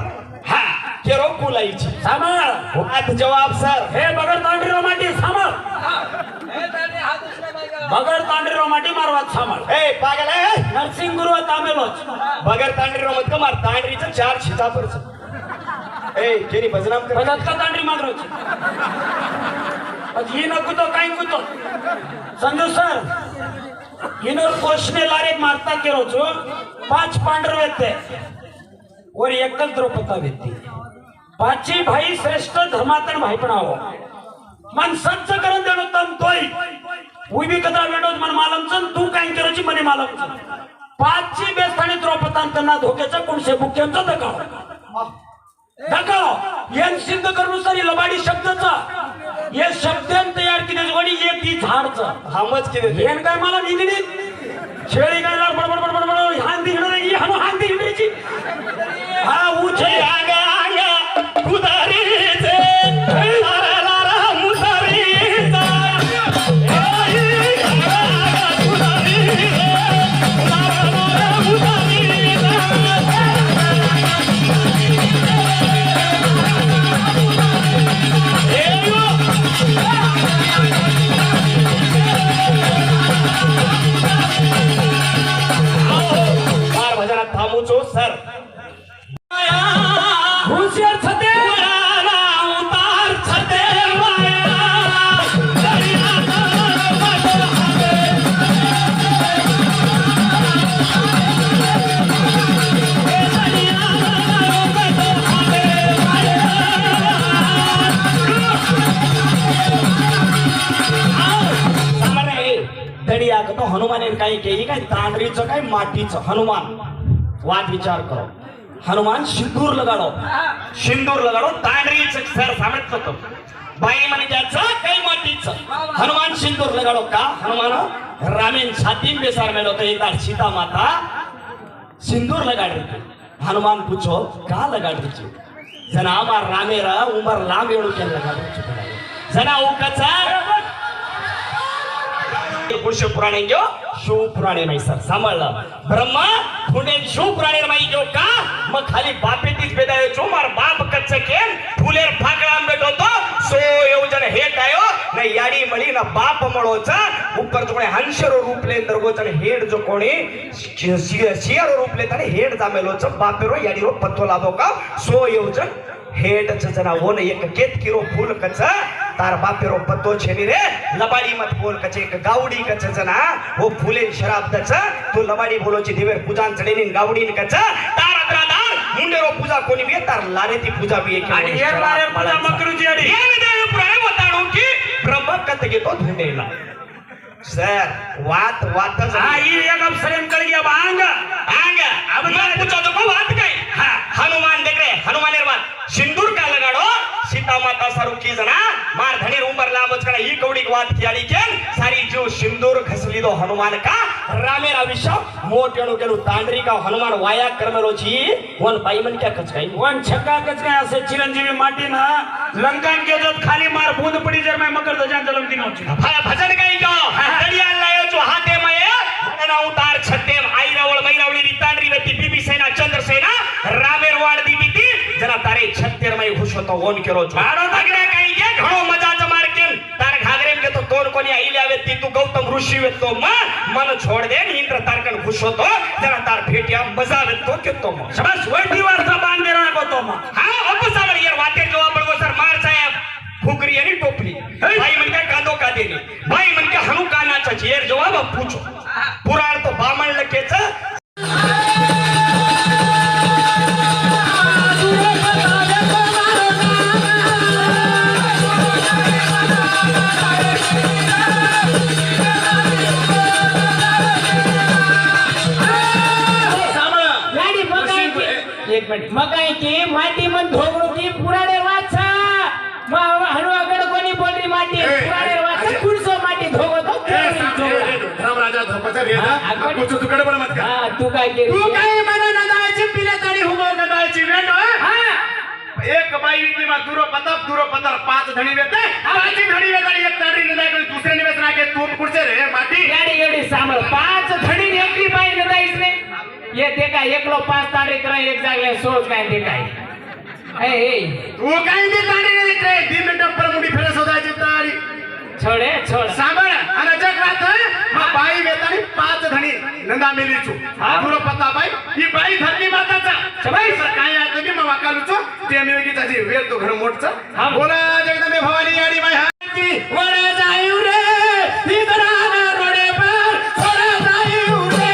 हा केरो कुलाईची सांभाळ आता जवाब सर हे बगर तांडरी रोमाटी सांभाळ बगर तांडरी रोमाटी मारवात सांभाळ ए पागल आहे नरसिंह गुरु तामेलोच बगर तांडरी रोमत का मार तांडरीचं 4 शितापरच ए केनी बजनाम कर बजात का तांडरी मागरोच आज ही नको तो काही कुतो संजू सर हिनर कोशने लारे मारता केरो छो 5 पांडर वेते और एकच द्रौपदा व्यक्ती 5 भाई श्रेष्ठ धर्मातन भाई पण आहो मन सच्च करून देणो तम तोय उभी कदा वेडोज मन मालमचन तू काय करायची मने मालमचन 5 बेस्थानी द्रौपदांतना धोक्याचा कोणसे मुख्यांचा दकाव यान सिद्ध करूनुसार लबाडी शब्दाचा हे शब्दांत तयार केले जोडी एक ती झाडचा हमच केले येन काय मला निघली छेळी काय बडबड बडबड बडबड हांदी हिंडची हनो हांदी हिंडची हा उछे आगा आगा कुदारीचे लारा लारा मुसारीचा भजनात थांबूचो सर हुशार छते उतार छते दडी तो हनुमाने काही केली काय तांडरीचं काय मातीचं हनुमान वाद विचार करो हनुमान सिंदूर लगाडो तांडरीचं सर सांगत होतो बाई म्हणे त्याचं काही मातीचं हनुमान सिंदूर लगाडो का हनुमान रामेन छातीन बेसार मेलो तो एक सीता माता सिंदूर लगाड रही हनुमान पूछो का लगाड रही जना हमार रामेरा उमर लांब एवढं केलं लगाड रही जना उकाचा पुरुष पुराणे गयो शिव पुराणे नाही सर सांभाळलं ब्रह्मा पुणे शिव पुराणे माई गयो का मग खाली बापेतीच बेदायो चो मार बाप कच्च केन फुलेर फाकळा बेटो तो सो योजन हेट आयो न याडी मळी न बाप मळोचा ऊपर जो हंसरो रूप ले दरगोचन हेड जो कोणी सियारो रूप ले तने हेड जामेलोच बापेरो याडीरो पत्तो लादो का सो योजन हेड जना ओन एक केत किरो फूल कच तार बापेरो पत्तो छेनी रे लबाडी मत बोल कचे एक गावडी कच जना वो फुले शराब दच तू लबाडी बोलोची दिवेर पूजान चढेनी गावडी कच तार अद्रादार मुंडेरो पूजा कोणी बी तार लारेती पूजा बी एक आणि एक लारे पूजा मकरूची अडी हे देव पुराणे बताडू की ब्रह्म कत घेतो धुंडेला सर वात आई एक अवसरेन कर गया बांग अब मैं पूछो तो बात कई हां हनुमान देख रहे हनुमानेर बात सिंदूर का लगाडो सीता माता सारू की जना मार धनी उमर लांबच करा ही कवडी वात कियाडी केन सारी जो सिंदूर घसली दो हनुमान का रामेरा विषय मोटेणो केलु तांडरी का हनुमान वाया करमेलो छी वन बाई मन क्या कचकाई वन छक्का कचका असे चिरंजीवी माटी ना लंकान के जब खाली मार बूंद पड़ी जर मैं मकर दजा जलम दिन होची भजन गाई गयो दरिया लायो जो हाथे में ना उतार छते आई रावळ मैरावळी रितांडरी वेती बीबी सेना चंद्रसेना रामेर वाड दीबीती जना तारे छत्तेर मै खुश होतो ओन केरो मारो तगडे काही के घणो मजा जमार केन तार घागरेम के तो तोन कोणी आईल्या वेती तू गौतम ऋषी वेतो मन छोड़ दे इंद्र तारकन खुश होतो जना तार भेटिया मजा वेतो केतो म शाबाश वैठी वारसा बांध दे रहा होतो म हां ऑफिसर यार वाटे जवाब बळगो सर मार साहेब फुकरी आणि टोपली भाई मन के कादो का देनी भाई मन के हनु कानाचा चेर जवाब पूछो पुराण तो बामण लकेच एक मिनिट मकाई की माटी मन धोगड़ू की पुराणे वाचा हनुआगड कोणी बोलरी माटी धोपाचा रे हा, आपण- कुछ तू गडबड मत कर हा तू काय केली तू काय म्हणा नदायची पिल्या ताडी हुबो गदायची वेट हा एक बाई विकली मा दुरो पतर 5 धणी वेते 5 धणी वेते आणि एक ताडी नदाय कोणी दुसरे निवेस नाके तू कुठचे रे माटी गाडी एवढी सांभाळ 5 धडी एकली बाई न जाईस रे ये ते काय एकलो 5 तारीख करा एक जागले सोच काय ते काय ए तू काय ते ताडी नाही रे 2 मिनिट पर मुडी फेरस होताची ताडी छोडे छोड सांभाळ आणि जग रात मा बाई वेतानी 5 धणी नंदा मेलीचू दुरो पत्ता बाई ही बाई धरली माताचा बाई काय आहे तुम्ही मग वाकालूचो ते मेगीचा जी वेळ तो घर मोठचा हा. बोला जगदंबे भवानी गाडी बाई हाती वडा जाऊ रे ही दराना रोडे पर वडा जाऊ रे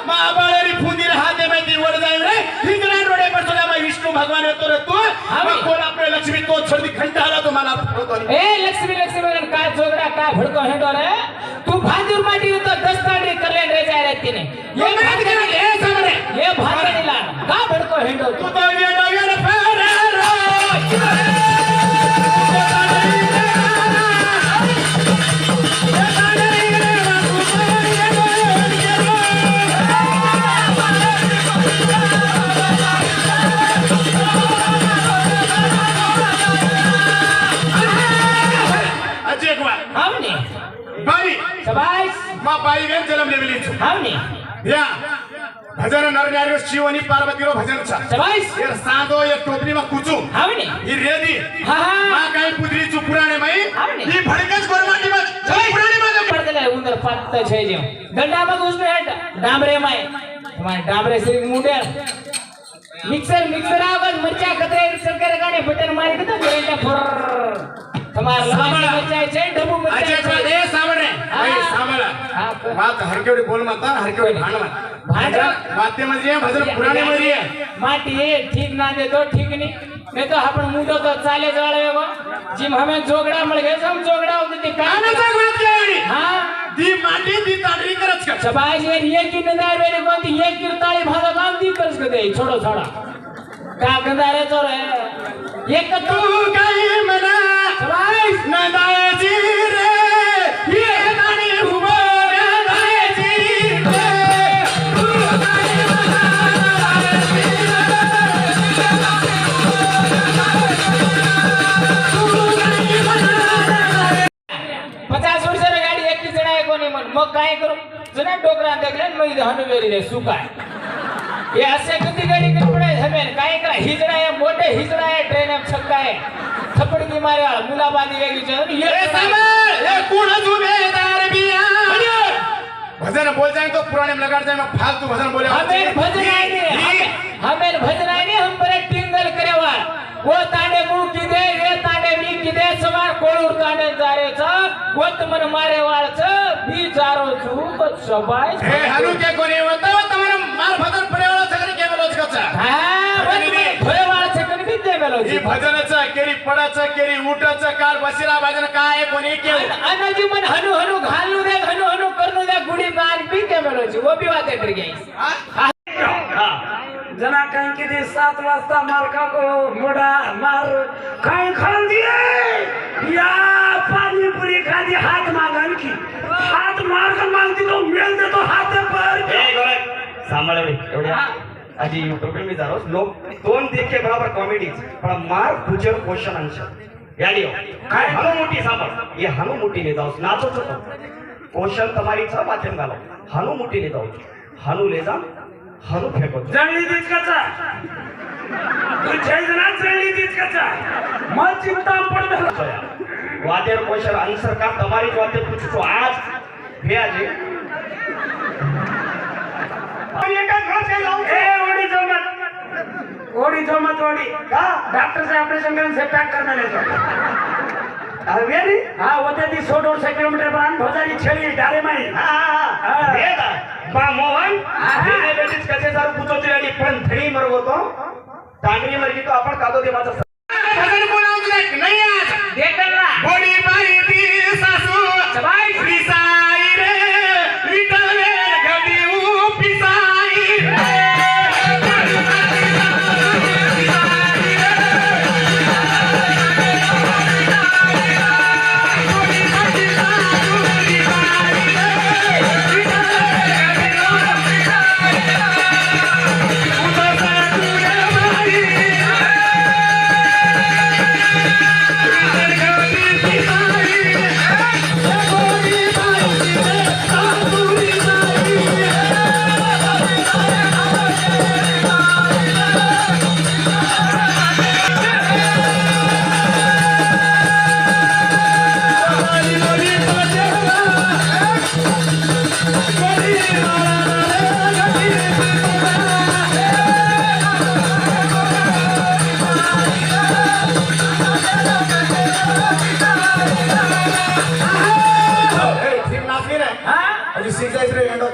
महाबाळरी फुंदीर हाते माहिती वर जाऊ रे हिंगणा रोडे पर तुला मग विष्णू भगवान येतो रे तू मग कोण आपले लक्ष्मी तो छडी घंटा आला तुम्हाला ए लक्ष्मी लक्ष्मी काय जोगडा काय भडको हेडो रे तू भाजूर माटी तो 10 ताडी करले रे जाय रे तिने ये भात के ए सामने ये भात नीला का भडको हेडो तू तो ये डाव्याला फेरे अजय कुमार हमने बाई शाबाश मा बाई वेन जन्म लेवली छु हमने या भजन नरनारी शिवनी पार्वती रो भजन छ शाबाश ये सादो ये टोपली मा कुचू हमने ही रेदी हा हा मा काय पुत्री चु पुराणे माई हमने ही भडकच गोरमाटी मा पुराणे मा પડતલે ઉંદર પાત છે જે ગંડામાં ઘુસને હેડ ડામરે માય તમારે ડામરે શ્રી મુંડે મિક્સર આવત મરચા કતરે સરકાર ગાને બટન મારી કતો ગરેટા ફર તમાર લવાઈ મરચા છે ડબુ अजय મરચા कुमार ए सामने ए सामला हा बात हरकेवडी बोल माता हरकेवडी भांडमा भांडमा. बाते मध्ये भजन पुराणे मध्ये माटी ठीक ना दे तो ठीक नहीं नहीं तो अपन मुंडो तो चाले जळेगो जिम हमें जोगड़ा मळ गए हम जोगड़ा होती काना काय जग बात केवडी हां दी माटी दी ताडरी करच कर शबाश ये की नदार वेरे कोणती एक कीर्ताळी भागा काम दी करस कदे छोडो छोडा का गंदारे चोर एक तू तू काय मना शबाश नदायची रे ये ताडी हुबो नदायची रे तू काय मना नदायची तू काय मना 50 वर्षाची गाडी एकटी चढाय कोणी म्हण मग काय करू जुना डोकरा देखले मग हनुवेरी रे सुकाय ये असे किती गाडी कपडे हमेन काय करा हिजडा है मोठे हिजडा है ट्रेन में छक्का है थप्पड़ की मारे मुलाबादी वेगी चल ए ये सामल ए कौन जुबेदार बिया भजन बोल जाए तो पुराने में लगाड़ जाए मैं फालतू भजन बोले हमें भजन आए नहीं हमें भजन आए नहीं हम बड़े टिंगल करे वार वो तांडे मुंह की दे ये तांडे मी की दे सवार कोळूर तांडे जारे छ गोत मन मारे वाळ छ बी जारो छु बत सबाय ए हनु के कोणी होता तुम्हाला मार भजन पडेवाला सगळे के बोलच कचा हां भय वाळ छ कनी बी दे बेलो ही भजनाचं केरी पडाचं केरी उठाचं काल बसिरा भजन काय कोणी के अनाजी मन हनु हनु घालू दे हनु हनु करनु दे गुडी मान बी दे बेलो छी वो भी बात कर गई जना कहीं के दिन 7 वाजता मालका को मोड़ा मार खाई खाल दिए या पानी पूरी खा दी हाथ मांगन की हाथ मार कर मांगती तो मेल दे तो हाथ पर ए गोरे सांभाळ रे एवढ्या आधी युट्यूब पे मी जारो लोक दोन देखे बराबर कॉमेडी पण मार गुजर क्वेश्चन आंसर याडियो काय हनु मोठी सांभाळ ये हनु मोठी ले जाओ नाचो तो क्वेश्चन તમારી छ माध्यम गालो हनु मोठी ले जाओ हनु ले जा हनु फेको जंगली बीच कच्चा तू छेजना जंगली बीच कच्चा मत चिंता पड़ वाद्यर क्वेश्चन आंसर का તમારી જ વાતે પૂછું છું આજ ભેજે ये का घर से लाऊं ए ओडी जमत ओडी जो मत ओडी का डॉक्टर से ऑपरेशन करने से पैक करना ले जाओ वेरी हाँ होते थी 100-150 किलोमीटर पर भोजारी छेड़ी डारे माई बा मोहन बेटीच कसे सारू पूछो ती पण थडी मरगो तो टांगरी मरगी तो आपण कादो दे माझा भजन बोलावं नाही आज देखला गोडी बाई ती सासू सबाई पिसाई रे विठ्ठल रे घडी पिसाई रे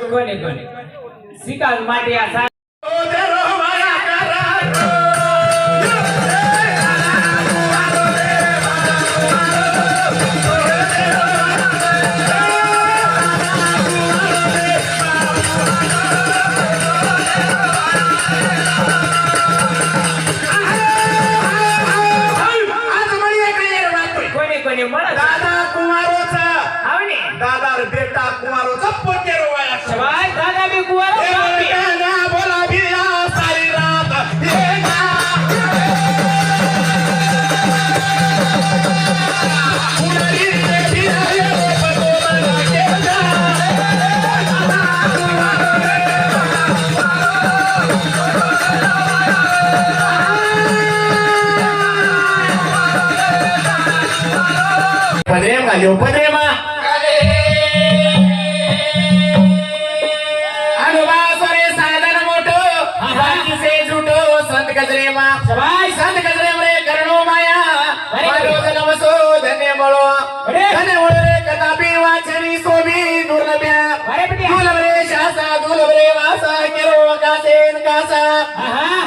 कोणी कोणी सिकाल माटी असा कोणी कोणी मला दादा कुमारोचा आवणे दादा बेटा कुमारोचा पोतेरो वाया सबाई दादा बी कुवार बोला भिया सारी रात हे गा कुणाली रे भिया ये बतोला के जा पदरेम घाल्यो पदरेमा सबाई संत गजरे रे करणो माया रोज नमसो धन्य मळो धन्य मळो रे कदापि वाचनी सोबी दुर्लभ्या दुर्लभ रे शासा दुर्लभ रे वासा केरो कासेन कासा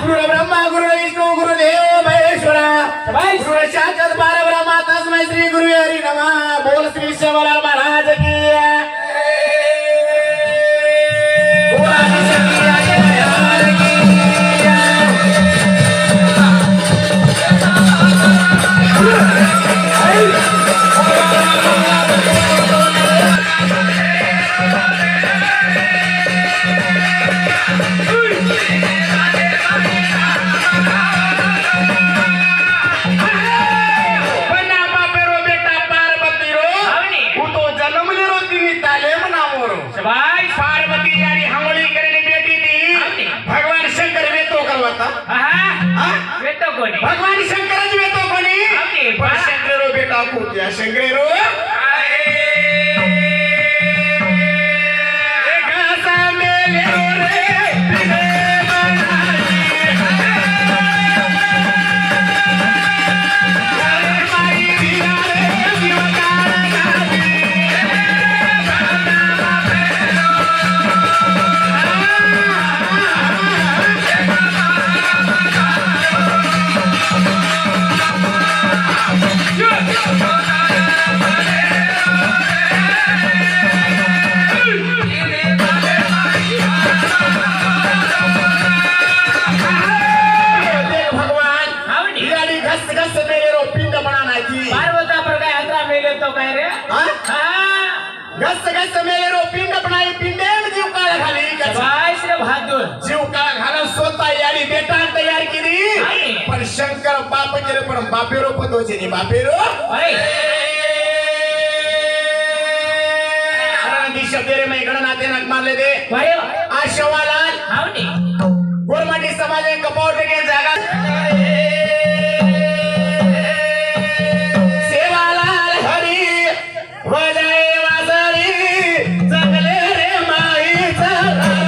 गुरु ब्रह्मा गुरु विष्णू गुरुदेव महेश्वरा गुरु साक्षात परब्रह्मा तस्मै श्री गुरु हरि नमः बोल श्री शिवलाल महाराज की सबाई पार्वती यारी हंगोली करने बेटी थी भगवान शंकर वे तो करवाता वेतो कोणी भगवान शंकर वे तो कोणी पण शंकरो बेटा कुठ्या शंकरो घासा मेले रे बिने माई दिया रे पार्वता पर काय अंतरा मेले तो काय रे गस्त गस्त मेले रो पिंड बनाई पिंडे जीव काळ घाली सबाई श्री बहादूर जीव काळ घालून स्वतः यारी बेटा तयार केली पण शंकर बाप केले पण बापेरो पतोचे नी बापेरो दिशा तेरे में गणना तेनक मारले दे आशवालाल आवणी गोरमाटी समाज कपावट के जागा सेवालाल हरी वजाए वासरी जंगले रे माई सेवालाल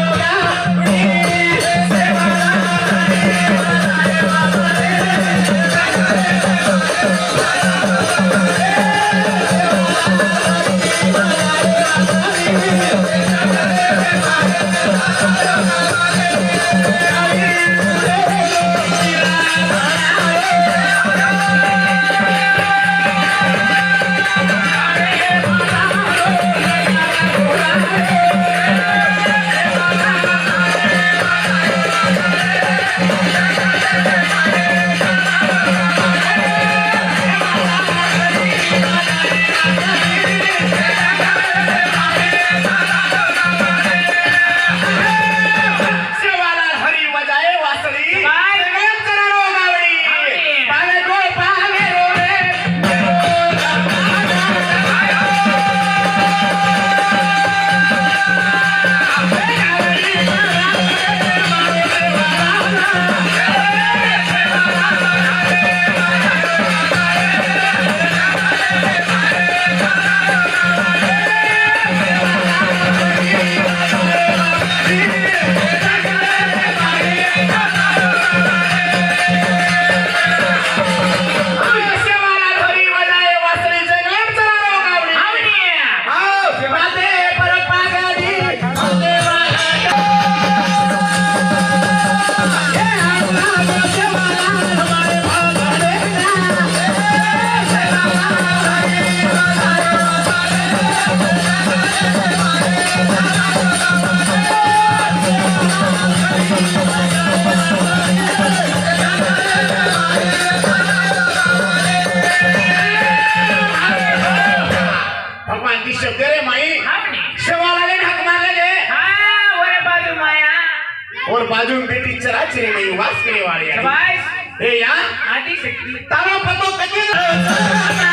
हे या आदि शक्ती तारा पतो कधी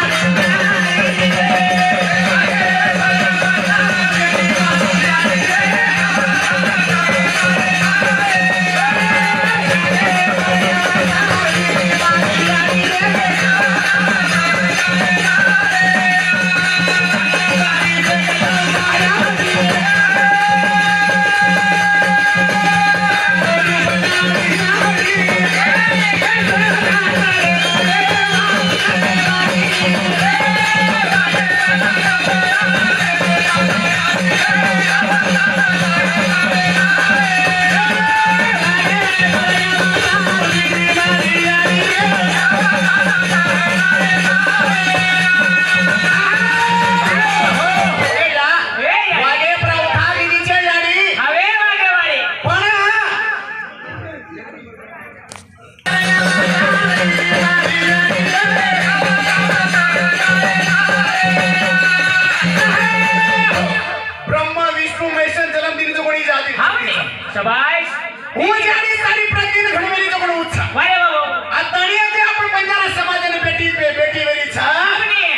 शाबाश उजाडी सारी प्रतीन घडवेली तो कोण उत्सा वारे बाबू आताणी ते आपण बंजारा समाजाने बेटी वेरी छा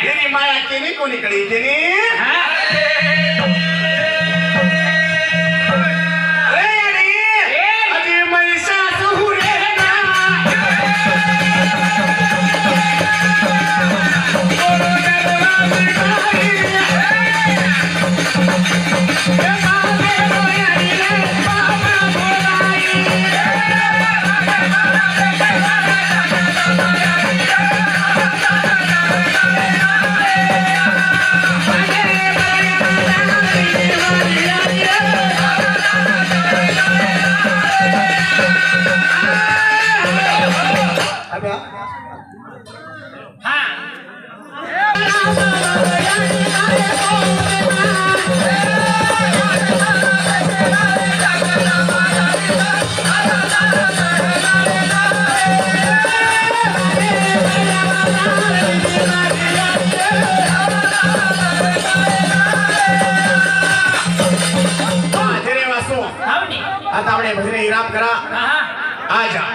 हेरी माया केनी कोणी कडे केनी हा ए अडी अजी मैसा सुहुरे ना आता આપણે ભજને ઈરામ કરા આ જા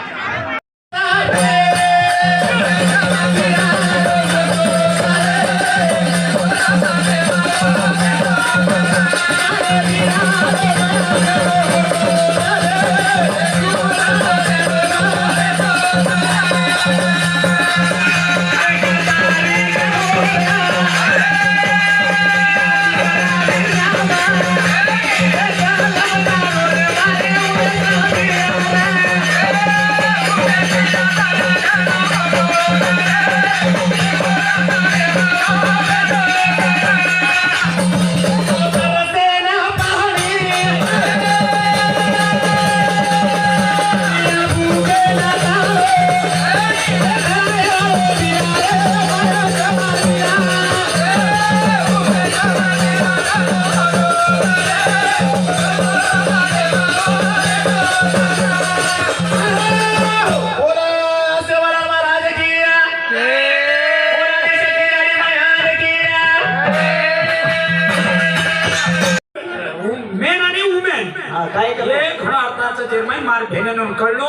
चेअरमॅन मार घेण्यानं कळलो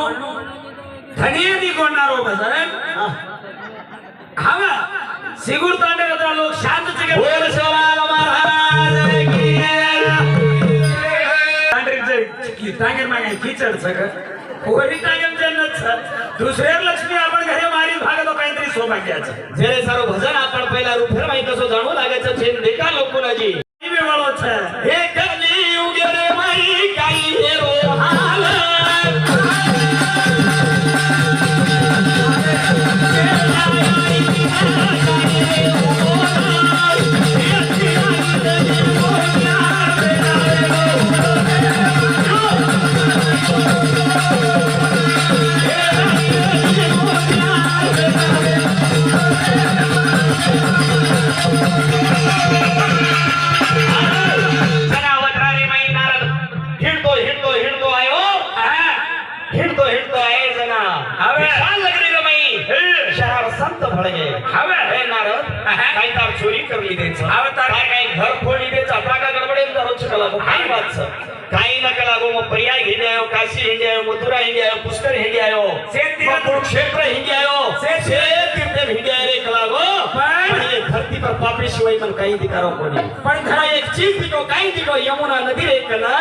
धनियेनी कोणारो भजन हवा सिगुर तांडे लोक शांत जगे बोल सवाल महाराज की तांगे मागे कीचड सगळं कोणी तांगेम जन्नत दुसऱ्या लक्ष्मी आपण घरी मारी भागलो काहीतरी सौभाग्याचं जेरे सारो भजन आपण पहिला रूप फेर माहिती कसो जाणू लागायचं छेन देखा लोकुनाजी वेवाळो छ हे कली उगे रे माई काही हेरो हाल चोरी करली द्यायचं काय घर फोडली द्यायचं आपला का गडबडेल रोज काही वाच काही नका लागो मग पर्याय घेणे काय काशी हिंडी आयो मथुरा हिंडी आयो पुष्कर हिंडी आयो कुरुक्षेत्र हिंडी आयो तीर्थ हिंडी आयो रे कलागो पण ये धरती पर पापी शिवाय मन काही दिकारो कोणी पण खरा एक चीज दिको काही दिको यमुना नदी रे कला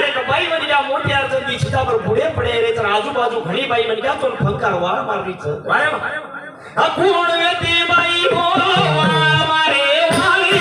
एक बाई बनी जा मोठी अर्जन दी सीता पर बुडे पडे रे तर आजूबाजू घणी बाई बनी जा तो फंकार वाळ मारलीच अकुण वेती बाई हो मारे वाली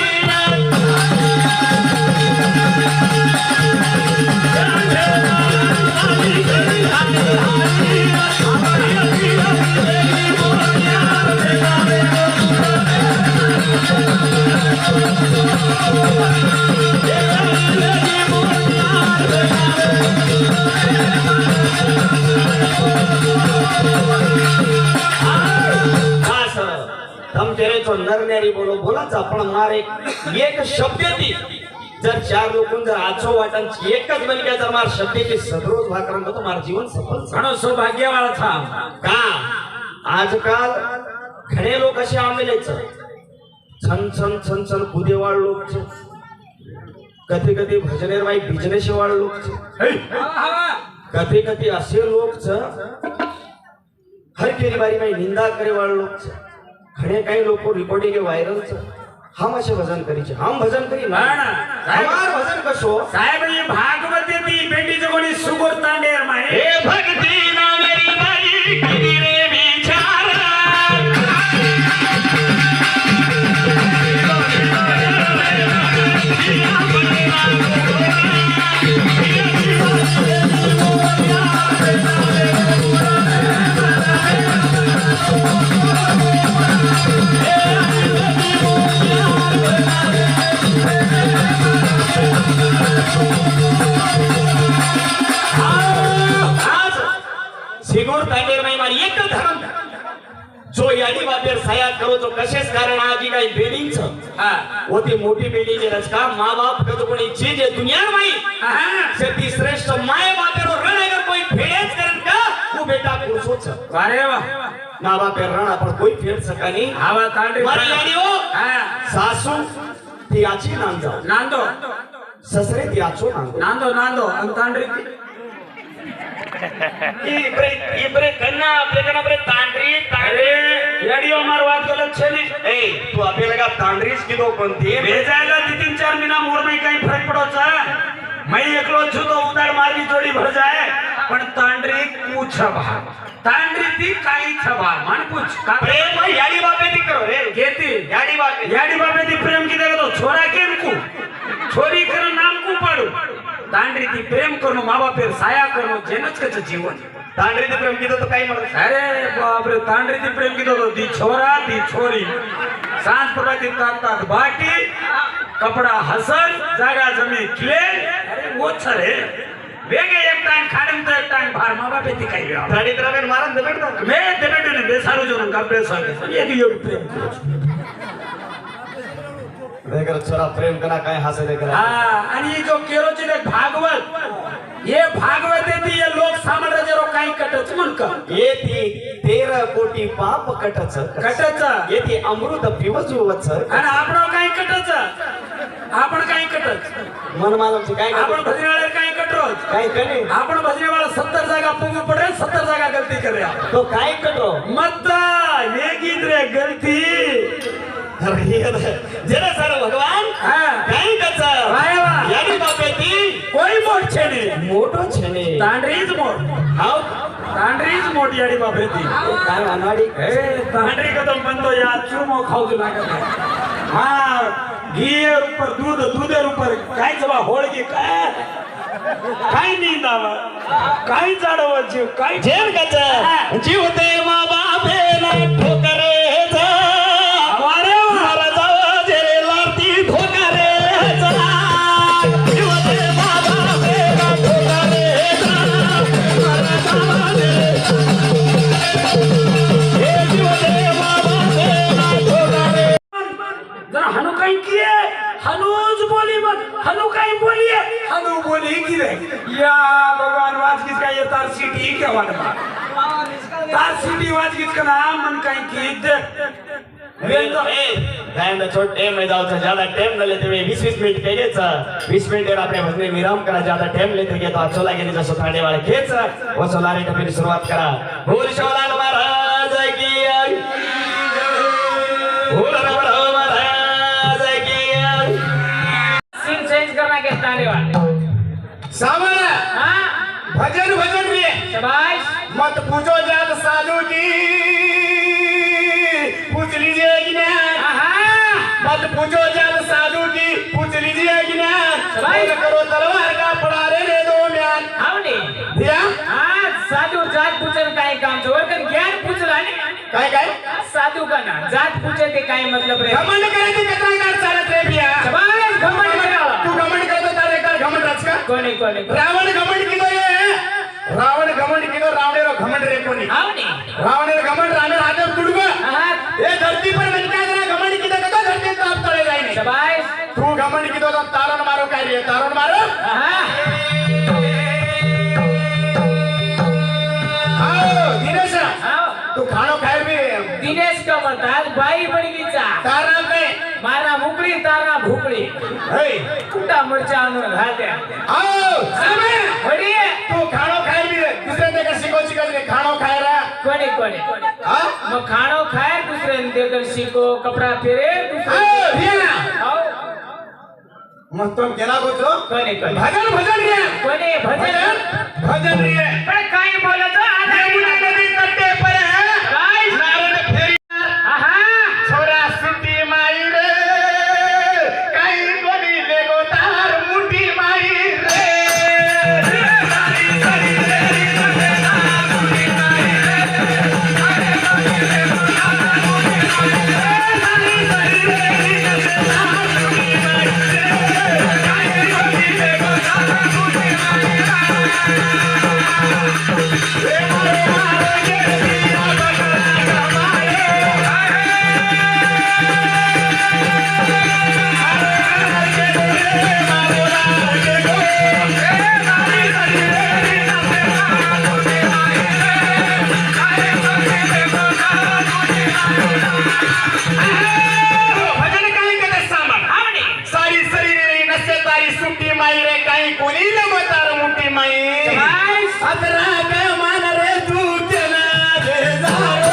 नरनेरी बोलो बोलाच आपण मार एक शब्द ती जर चार लोकून जर आजो वाटन एकच बन गया जर मार शब्द की सदरोज भाकरन तो मार जीवन सफल घणो सौभाग्यवाळा था का आजकाल घणे लोक असे आंबेले छन छन छन छन कुदेवाळ लोक छे कधी कधी भजनेर बाई बिजनेशवाळ लोक छे कधी कधी असे लोक छ हर केरी बारी बाई निंदा करे वाळ लोक छे घणे काही लोक रिकॉर्डिंग वायरल छ हम असे भजन करी छे हम भजन करी ना हमार भजन कसो साहेब ये भागवत ती बेटी जो कोणी सुगोर तांडेर माहे हे भक्ती ना मेरी बाई किती रे विचार सिगोर तांडेर माई मारी एक धर्म जो याडी बापेर साया करो तो कशेच कारण आजी काही बिल्डिंग छ हां होती मोठी बिल्डिंग रचका माँ बाप कदो कोणी चीज है दुनिया माई से ती श्रेष्ठ माय बापेरो रण अगर कोई फेडेच करन का वो बेटा पुरुषो छ अरे वाह माँ बापेर रण आपण कोई फेड सका नहीं आवा तांडे मारी याडी हो हां सासू ती आची नांदो ससरे ती आचो नांदो अन तांडरी इब्रे कन्ना आपले कना बरे तांडरी तांडे याडियो मार वाद गलत छे ने ए तू आपे लगा तांडरीच किदो कोणती भेजायला 3-4 महीना मोर में काही फरक पडो छ मैं एकलो छु तो उदार मारगी जोडी भर जाए पण तांडरी पूछ भा तांडरी ती काही छबा मन पूछ का प्रेम याडी बापे ती करो रे केती याडी बापे ती प्रेम की देखो तो छोरा केम को छोरी कर नाम को पाडू तांडरी ती प्रेम करणं माँ बापेर साया करणं जेनच कच जीवन तांडरी ती प्रेम कीधो तो काही म्हणत अरे बाप रे तांडरी ती प्रेम कीधो तो ती छोरा ती छोरी सांज प्रभाती ताकतात बाटी कपडा हसन जागा जमी क्लेन अरे वो छरे वेगे एक टाइम खाडम तो एक टाइम भार माँ बापे ती काही तांडरी तरवे मारन देबेडता मे देबेडे ने बेसारू जो का प्रेस आके ये की प्रेम देकर छोरा प्रेम करा काय हसे देकर हां आणि जो केरोची ने भागवत ये भागवत येती ये लोक साम्राज्य रो काही कटच मन का येती 13 कोटी पाप कटच येती अमृत पिवजुवच आणि आपण काही कटच आपण काही कटच मन मालमचे काय आपण भजनेवाले काही कटरोच काही कने आपण भजनेवाला 70 जागा पुगू पडे 70 जागा गलती करे तो काय कटरो मत ये गीत रे गलती जरा सर भगवान काही कचा याडी बापेती कोई मोठ छेने मोठो छेने तांडरीज मोठ हाव तांडरीज मोठ याडी बापेती काय अनाडी ए तांडरी कदम बंदो या चूमो खाऊ लागत हां घी ऊपर दूध ऊपर काय जवा होळगी काय नींदावा काय जाडव जीव काय जेन कचा जीव दे माँ बापे ना ठोकरे या भगवान वाजगीत काय तार सिटी क्या वाटबा तार सिटी वाजगीत ना मन कहीं की टाइम छोट टाइम में जाओ ज्यादा टाइम न लेते हुए 20 मिनिट के घेच 20 मिनिट आपल्या भजने विराम करा ज्यादा टाइम लेते घेतो अचोला गेली जसं थांडे वाले घेच व सोलारी टपीने सुरुवात करा भूल शिवलाल महाराज की भूल राम महाराज की सीन चेंज करना के ताने वाले सामने हाँ भजन भजन रे शाबाश मत पूछो जात साधु की पूछ लीजिए ज्ञान मत पूछो जात साधु की पूछ लीजिए ज्ञान बोल करो तलवार का पड़ा रे दो म्यान आवडे दिया हाँ साधू जात पूछन काय काम जोर कर ज्ञान पूछला ने काय काय साधू का ना जात पूछे ते काय मतलब रे घमंड करे ती कतरा गाड चालत रे बिया शाबाश घमंड करा तू घमंड करतो तारे कर घमंड रच का कोणी कोणी रावण घमंड किदो ये रावण घमंड किदो रावणेरो घमंड रे कोणी आवडे रावणेरो घमंड रामे राजम तुडगो हाँ ये धरती पर मनका जरा घमंड किदो कतो धरती ताप तळे जाई नाही शाबाश तू घमंड किदो तो तारण मारो काय रे तारण मारो हाँ आओ दिनेश आओ तू खाणो खाय बी दिनेश का म्हणतात बाई बडगीचा तारा काय मारा मुकळी तारा भुकळी हे कुटा मिरच्या आणून घालत्या आओ सामे बडी तू खाणो खाय बी दुसऱ्या ते का शिको शिकत रे खाणो खायला कोणी कोणी हा मग खाणो खाय दुसरे देकर शिको कपडा फेरे दुसरे आओ दिया आओ मग तुम केला गोतो कोणी कोणी भजन भजन रे कोणी भजन भजन रे पण काय बोलतो आता यमुना नदी तटे पर है काय नारद फेरी आहा छोरा सुटी माई रे काही कोणी लेगो तार मुठी माई रे भजन काही करत सामान आवडे सारी सरी रे नसे तारी सुटी माई रे काही कोणी नको तार मुठी माई शाबाश अतरा के मान रे तू केला रे जारो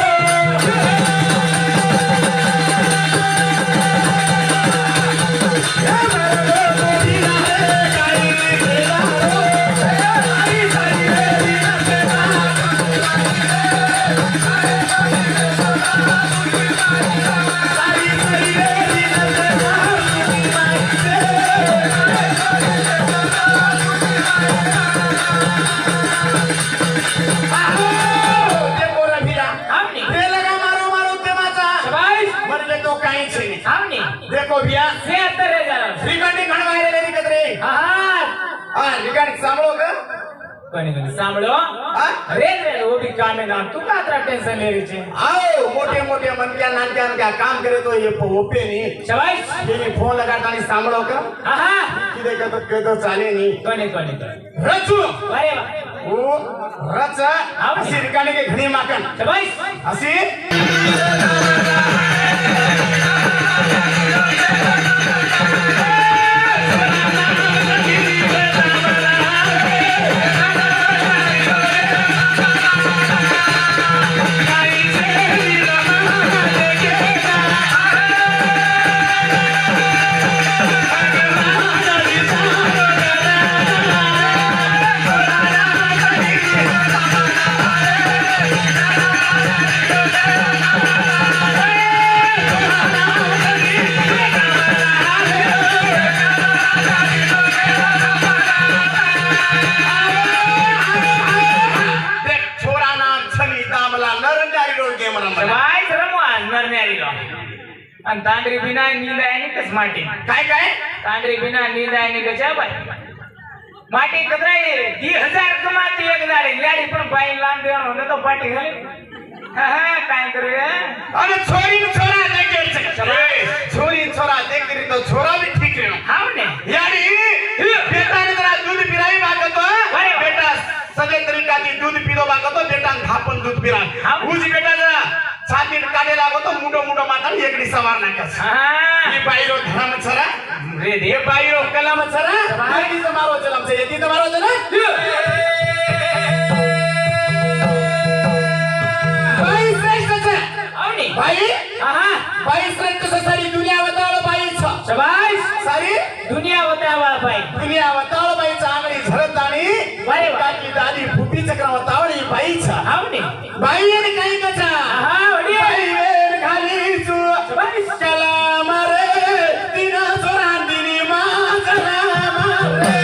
देखो रभिया आवडे ते लगा मारो मारो तेमाचा शाबाश म्हणले तो काहीच नाही आवडे देखो भैया 76,000 रिकार्डिंग घडवायला नाही दिकत रे आहा हा रिकार्डिंग सांभाळो का कोणी कोणी सांभळो अरे रे वो भी काम है ना तू का इतना टेंशन ले रही छे आओ मोटे मोटे मनक्या नानक्या क्या काम करे तो ये ओपे नहीं शाबाश ये फोन लगाता नहीं सांभाळो का आहा किदे तो चाले नहीं कोणी कोणी रचू अरे वा ओ रच अशी रिकाणी के घणी माकन शाबाश अशी देख छोरा नाम छनी दामला नरंगारी रोड के मना मला शाबाश रमवा नरन्यारी लो आणि तांडरी बिना नींद आहे नि कस माटी काय काय तांडरी बिना नींद आहे नि कशा बाई माटी कतराई 2000 कमाती एक दाडी याडी पण बाई लांब देणार होतं तो पाटी घाली काय करू अरे छोरी न छोरा देख छोरी न छोरा देख तेरी तो छोरा भी ठीक रे हाव ने यानी बेटा ने जरा दूध पिराई मागतो बेटा सगळे तरीका ती दूध पिलो मागतो बेटा धापन दूध पिरा हाव. उजी बेटा जरा કાઢે લાગો તો મુંડો મુંડો માતા એકડી સવાર નાખે છે હા એ બાઈરો ધરામ છરા રે એ બાઈરો કલામ છરા એથી તમારો ચલમ છે એથી તમારો છે ને ભાઈ શ્રેષ્ઠ છે આવની ભાઈ આહા ભાઈ શ્રેષ્ઠ છે સારી દુનિયા વતાળો ભાઈ છે શાબાશ સારી દુનિયા વતાવા ભાઈ દુનિયા વતાળો ભાઈ છે આંગળી ઝરતાણી વારે વાહ. કાકી દાદી ફૂટી ચક્ર વતાવળી ભાઈ છે આવની ભાઈ એને કઈ કચા આહા ઓડી ભાઈ વેર ખાલી છું શાબાશ કલામ રે દિના સોરાંદીની માં કલામ રે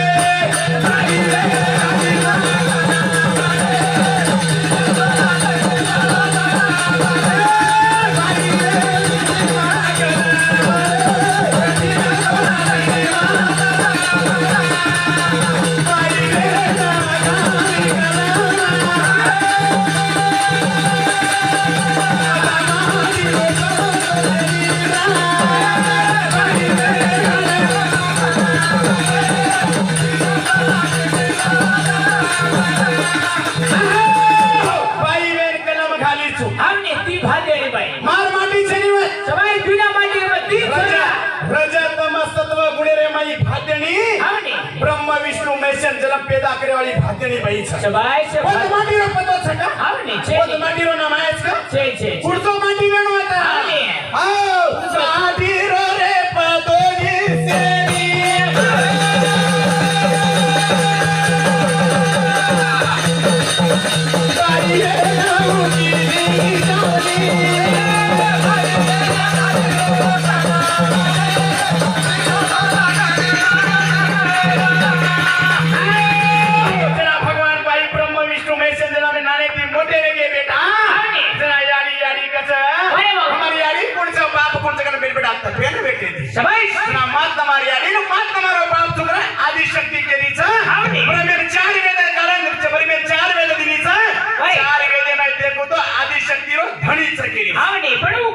ભાઈ વેર કલમ ખાલી છું આવની તી ભાદેડી ભાઈ માર માટી છે ની વે શાબાશ દુનિયા માટે બધી રજા રજા તમસ્તત્વ ગુણે રે માઈ ભાદ્યણી આવની બ્રહ્મ વિષ્ણુ મહેશન જલમ પેદા કરે વાળી ભાદ્યણી ભાઈ છે શાબાશ પોત માટીનો પતો છે કા આવની છે પોત માટીનો નામ આયસ કા છે ઉડતો માટી વેણો હતા આવની આવ માટીનો રે પતોની સેની બારીએ ઉડી जरा भगवान भाई ब्रह्म विष्णु महेश जरा में नाने की मोटे लगे बेटा जरा यारी यारी कस हमारी यारी कौन सा बाप कौन सा मेरे बेटा तक बेटे बेटे थी શાબાશ जरा मात तुम्हारी यारी ना मात तुम्हारा बाप छोकरा आदि शक्ति के रीच बरे में चार वेद कारण बरे में चार वेद दिनी सा चार वेद में देखो तो आदि शक्ति रो धनी सकेरी આવની પણ હું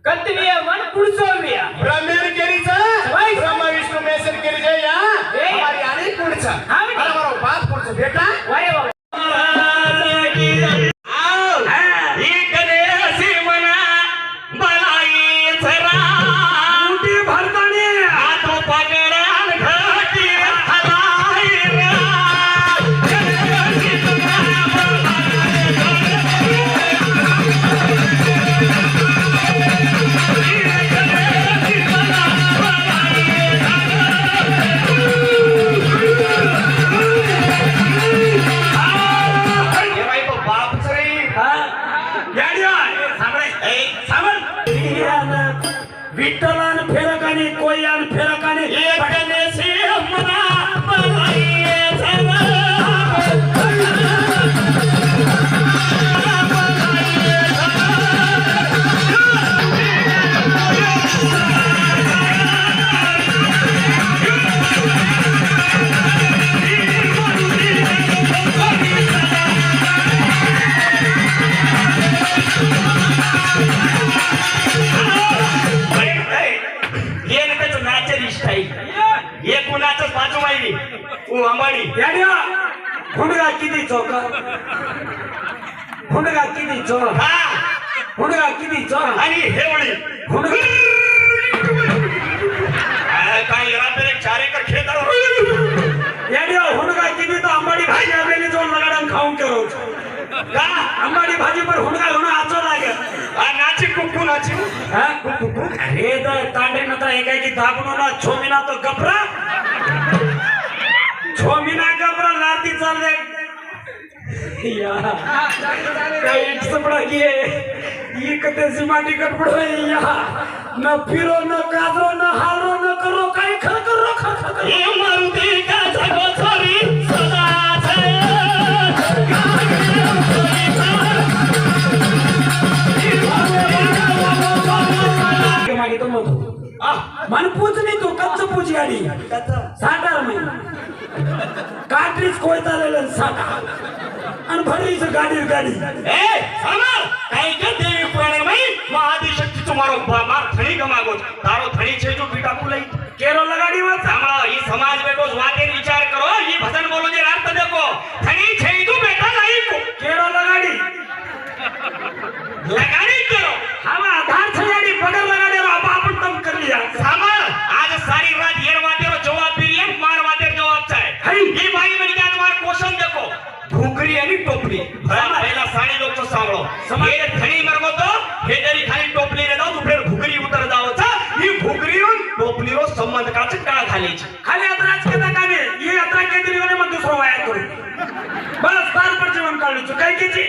કત્વિયા મન પુરુષોવ્યા ब्रह्म के रीच ब्रह्म विष्णु महेश के रीच या हमारी यारी कौन सा हमारा बाप कौन सा बेटा વારે વાહ विठ्ठलान फेरकाने कोयान फेरकाने एकने से मना बनाइए जरा ये कुणाचंच बाजू माहिती तू अंबाडी याड्या हुंडगा किती चौक हुंडगा किती चौक हा हुंडगा किती चौक आणि हेवळी हुंडगा काय रात्री 4 एकर खेत याड्या हुंडगा किती तो अंबाडी भाजी आलेली जो लगाडन खाऊन केलो का अंबाडी भाजी पर हुंडगा घेऊन आचो लागे नाची कुकू नाची अरे तर तांडे नंतर एकाएकी दाबून ना छोमिना तो गपरा छोमिना गपरा लाती चालले या काही सपडा किए ये कते सिमाटी कटपड़ो या न फिरो न काजरो न हारो न करो काही खर करो खर ये मारुती का जगो छोरी सदा मागे तो मत मन पूजनी तू कच्च पूजी आडी साठार महिना काट्रीज कोयता लेलं साठा आणि भरीच गाडी गाडी ए सामर काय के देवी पुराण में आदि शक्ति तुम्हारो मार थणी गमागो तारो थणी छे जो बीटा कुलाई केरो लगाडी मत सामरा ई समाज बेटो वाते विचार करो ई भजन बोलो जे अर्थ देखो थणी छे तू बेटा नहीं को केरो लगाडी लगानी करो हवा आधार से यानी बगल लगा दे रहा आप तम कर लिया सामान आज सारी रात येर वाते रो जवाब दिली है मार वाते जवाब चाहे है ये भाई मेरी जान मार क्वेश्चन देखो भूकरी आणि टोपली पहिला साडी लोक सांभाळो हे धणी मरगो तो हे जरी खाली टोपली रे जाऊ दुपरे भुकरी उतर जावचा ही भूकरी टोपलीरो संबंध का चक्का खालीची खाली यात्राच केला का मी ये यात्रा केंद्रीय ने मग दुसरा वाया करू बस तार पर जीवन काढू काय किती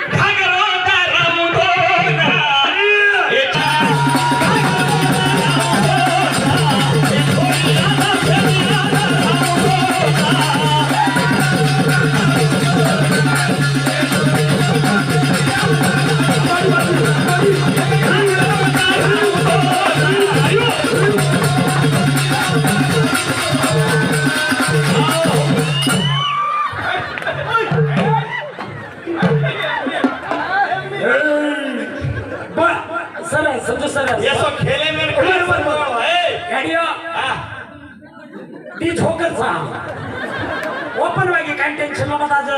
घागरो दारामुडोना सर समजू सर ये सब खेले में गाडियो ती झोकर सांग ओपन वागी काय टेन्शन नको आज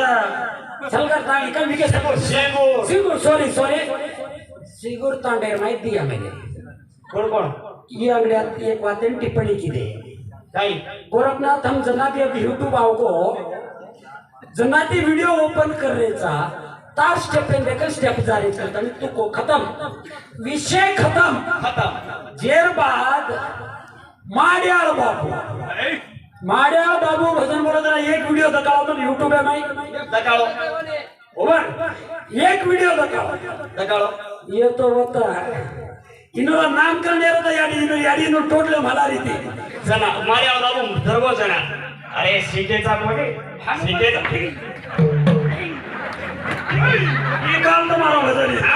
सलगर तांडी काय विकेस सिगुर सॉरी सिगुर तांडे माहिती आहे मला कोण कोण ये अंगड्यात एक वातेन टिप्पणी की काही गोरखनाथ हम जनाती अब यूट्यूब आओ जनाती वीडियो ओपन करनेचा तार स्टेप लेकर स्टेप जारी करता तू को खत्म विषय खत्म जेर बाद माड्याळ बाबू भजन बोला जरा एक वीडियो दकाओ तो यूट्यूब है माई दकाळो ओवर एक वीडियो दकाळो ये तो होता इनोला नामकरण रहता याडी नो टोटल मला रीती जना मार्या बाबू धर्मो जना अरे सीटेचा कोणी सीटेचा ये काम तुम्हारा भजन है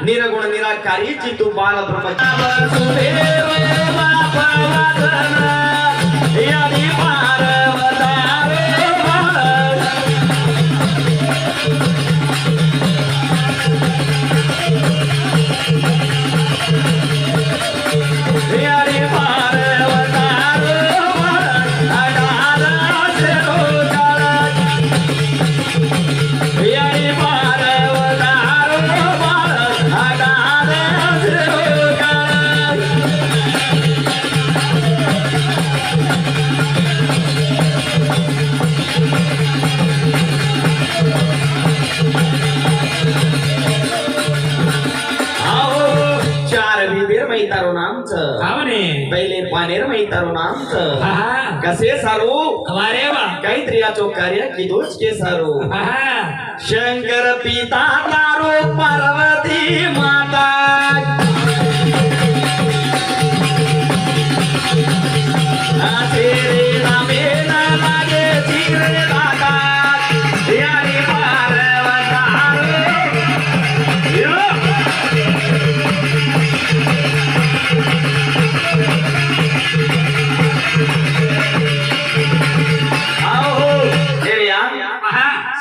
निरगुण निराकारी चितू बाल ब्रह्मचारी मैतारो नामचं पहिले पानेर मैतारो नामचं कसे सारू हमारे वा काहीतरी याचो कार्य किदोच के सारू शंकर पिता तारो पार्वती माता तेरे नामे ना लागे चिरे दाता यारी पार्वता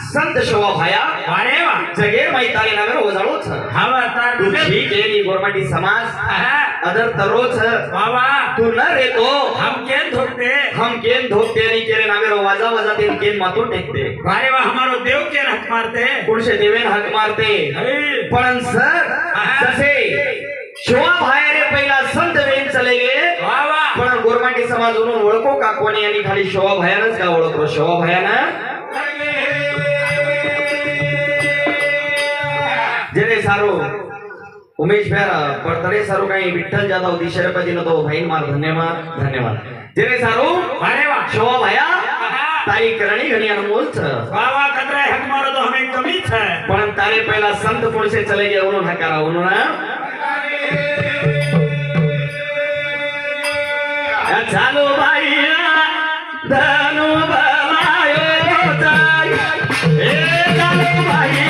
संत शोभा भाया अरे वा जगे मैतारी नगर ओझाळोच हवा तार तुझी केली गोरमाटी समाज अदर तरोच बाबा तू न रे तो हम केन धोकते हम केन धोकते आणि केरे नामे रो वाजा वाजा ते केन मातून टेकते अरे वा हमारो देव केन हक मारते पुरुषे देवेन हक मारते पण सर जसे शोभा भाया रे पहिला संत वेन चले गे बाबा पण गोरमाटी समाज म्हणून ओळखो का कोणी आणि खाली शोभा भयानच का ओळखलो शोभा भयाना जेने सारो उमेश फेरा पडतरे सारो काही विठ्ठल जाधव 200 रुपये दिनो तो भाई मार धन्यवाद धन्यवाद जेने सारो अरे वाह शोभा भया तारी करणी घणी अनमोल छ बाबा कतरा हक मारो तो हमें कमी है पण तारे पहला संत पुरुष से चले गए उन्होंने नकारा उन्होंने चालो भाई धनु बमायो जाय ए चालो भाई